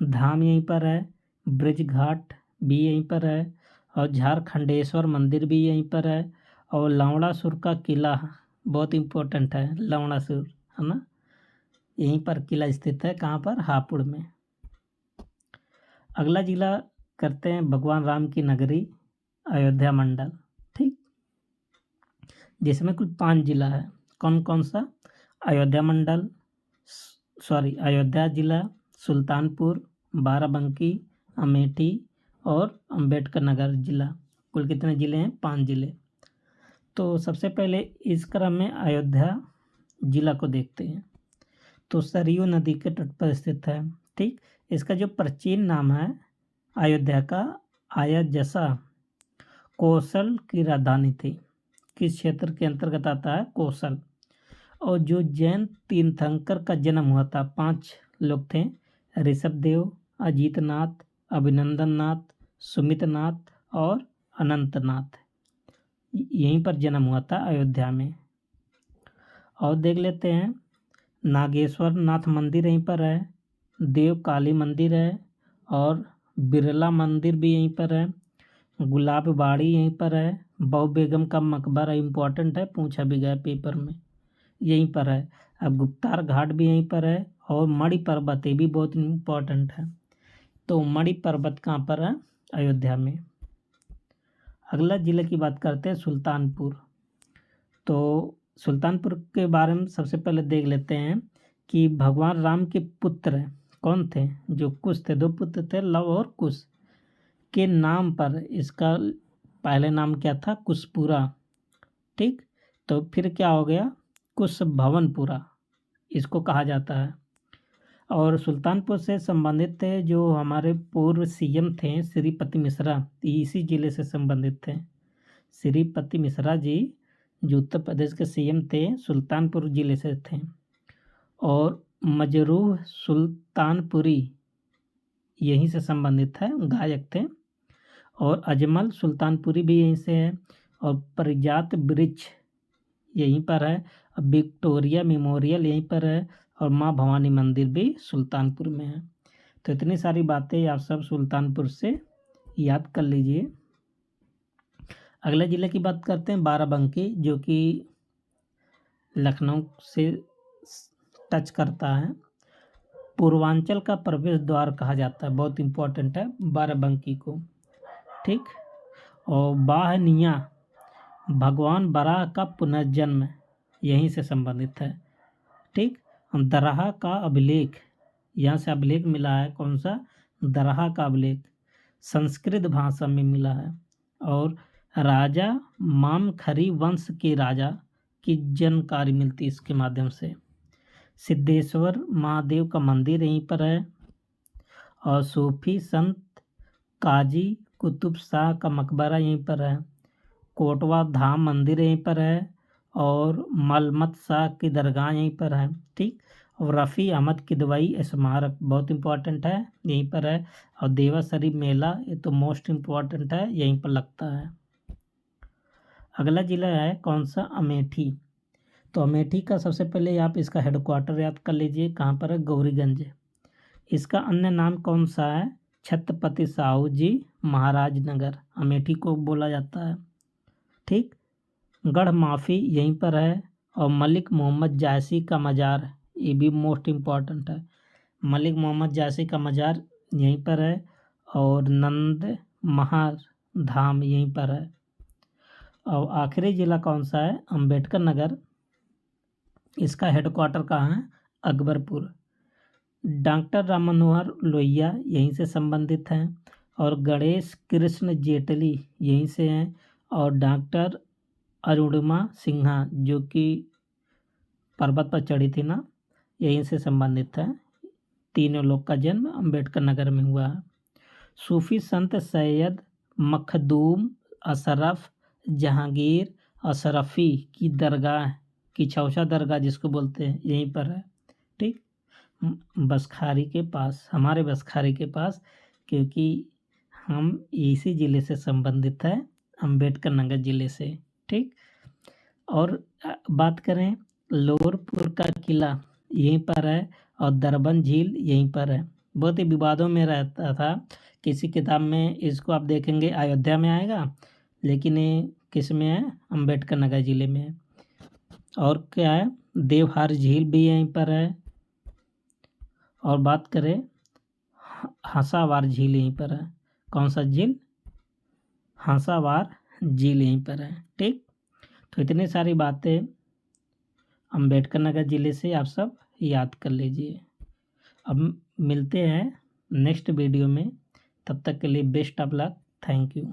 धाम यहीं पर है। ब्रिज घाट भी यहीं पर है। और झारखंडेश्वर मंदिर भी यहीं पर है। और लवणासुर का किला बहुत इम्पोर्टेंट है, लवणासुर है ना, यहीं पर किला स्थित है। कहाँ पर? हापुड़ में। अगला जिला करते हैं भगवान राम की नगरी अयोध्या मंडल। ठीक, जिसमें कुल 5 जिला है। कौन कौन सा? अयोध्या मंडल, अयोध्या जिला, सुल्तानपुर, बाराबंकी, अमेठी और अम्बेडकर नगर जिला। कुल कितने ज़िले हैं? 5 ज़िले। तो सबसे पहले इस क्रम में अयोध्या जिला को देखते हैं। तो सरयू नदी के तट पर स्थित है। ठीक, इसका जो प्राचीन नाम है अयोध्या का, आया कौशल की राजधानी थी। किस क्षेत्र के अंतर्गत आता है? कौशल। और जो जैन तीर्थंकर का जन्म हुआ था, 5 लोग थे, ऋषभदेव, अजीतनाथ, अभिनंदननाथ, सुमितनाथ और अनंतनाथ। यहीं पर जन्म हुआ था अयोध्या में। और देख लेते हैं, नागेश्वर नाथ मंदिर यहीं पर है, देव काली मंदिर है और बिरला मंदिर भी यहीं पर है, गुलाब बाड़ी यहीं पर है, बहु बेगम का मकबरा इम्पोर्टेंट है, पूछा भी गया पेपर में, यहीं पर है। अब गुप्तार घाट भी यहीं पर है और मणि पर्वत, ये भी बहुत इम्पोर्टेंट है। तो मणि पर्वत कहाँ पर है? अयोध्या में। अगला जिले की बात करते हैं सुल्तानपुर। तो सुल्तानपुर के बारे में सबसे पहले देख लेते हैं कि भगवान राम के पुत्र कौन थे? जो कुश थे, 2 पुत्र थे, लव और कुश के नाम पर इसका पहले नाम क्या था? कुशपुरा। ठीक, तो फिर क्या हो गया? कुश भवनपुरा इसको कहा जाता है। और सुल्तानपुर से संबंधित थे जो हमारे पूर्व सीएम थे श्रीपति मिश्रा, इसी ज़िले से संबंधित थे। श्रीपति मिश्रा जी जो उत्तर प्रदेश के सीएम थे, सुल्तानपुर ज़िले से थे। और मजरूह सुल्तानपुरी यहीं से संबंधित है, गायक थे। और अजमल सुल्तानपुरी भी यहीं से है। और परिजात वृक्ष यहीं पर है। विक्टोरिया मेमोरियल यहीं पर है। और माँ भवानी मंदिर भी सुल्तानपुर में है। तो इतनी सारी बातें आप सब सुल्तानपुर से याद कर लीजिए। अगले ज़िले की बात करते हैं बाराबंकी, जो कि लखनऊ से टच करता है। पूर्वांचल का प्रवेश द्वार कहा जाता है, बहुत इम्पोर्टेंट है बाराबंकी को। ठीक, और बाहनिया भगवान बराह का पुनर्जन्म यहीं से संबंधित है। ठीक, दरहा का अभिलेख, यहाँ से अभिलेख मिला है। कौन सा? दरहा का अभिलेख संस्कृत भाषा में मिला है। और राजा मामखरी वंश के राजा की जानकारी मिलती है इसके माध्यम से। सिद्धेश्वर महादेव का मंदिर यहीं पर है। और सूफी संत काजी कुतुब शाह का मकबरा यहीं पर है। कोटवा धाम मंदिर यहीं पर है। और मलमत शाह की दरगाह यहीं पर है। ठीक, और रफ़ी अहमद किदवई स्मारक बहुत इम्पोर्टेंट है, यहीं पर है। और देवा शरीफ मेला, ये तो मोस्ट इम्पोर्टेंट है, यहीं पर लगता है। अगला ज़िला है कौन सा? अमेठी। तो अमेठी का सबसे पहले आप इसका हेडक्वार्टर याद कर लीजिए, कहाँ पर है? गौरीगंज। इसका अन्य नाम कौन सा है? छत्रपति साहू जी महाराज नगर, अमेठी को बोला जाता है। ठीक, गढ़ माफी यहीं पर है। और मलिक मोहम्मद जायसी का मज़ार, ये भी मोस्ट इम्पॉर्टेंट है। मलिक मोहम्मद जायसी का मज़ार यहीं पर है। और नंद महार धाम यहीं पर है। और आखिरी ज़िला कौन सा है? अम्बेडकर नगर। इसका हेडक्वार्टर कहाँ है? अकबरपुर। डॉक्टर राम मनोहर लोहिया यहीं से संबंधित हैं। और गणेश कृष्ण जेटली यहीं से हैं। और डॉक्टर अरुणिमा सिन्हा जो कि पर्वत पर चढ़ी थी ना, यहीं से संबंधित है। तीनों लोग का जन्म अम्बेडकर नगर में हुआ है। सूफी संत सैयद मखदूम अशरफ जहांगीर अशरफी की दरगाह, की छौछा दरगाह जिसको बोलते हैं, यहीं पर है। ठीक, बसखारी के पास, हमारे बसखारी के पास, क्योंकि हम इसी ज़िले से संबंधित है, अम्बेडकर नगर ज़िले से। ठीक, और बात करें लोरपुर का किला यहीं पर है। और दरबन झील यहीं पर है। बहुत ही विवादों में रहता था, किसी किताब में इसको आप देखेंगे अयोध्या में आएगा, लेकिन ये किस में है? अम्बेडकर नगर ज़िले में है। और क्या है? देवहार झील भी यहीं पर है। और बात करें हंसावार झील यहीं पर है। कौन सा झील? हंसावार झील यहीं पर है। ठीक, तो इतनी सारी बातें अम्बेडकर नगर ज़िले से आप सब याद कर लीजिए। अब मिलते हैं नेक्स्ट वीडियो में, तब तक के लिए best of luck. Thank you.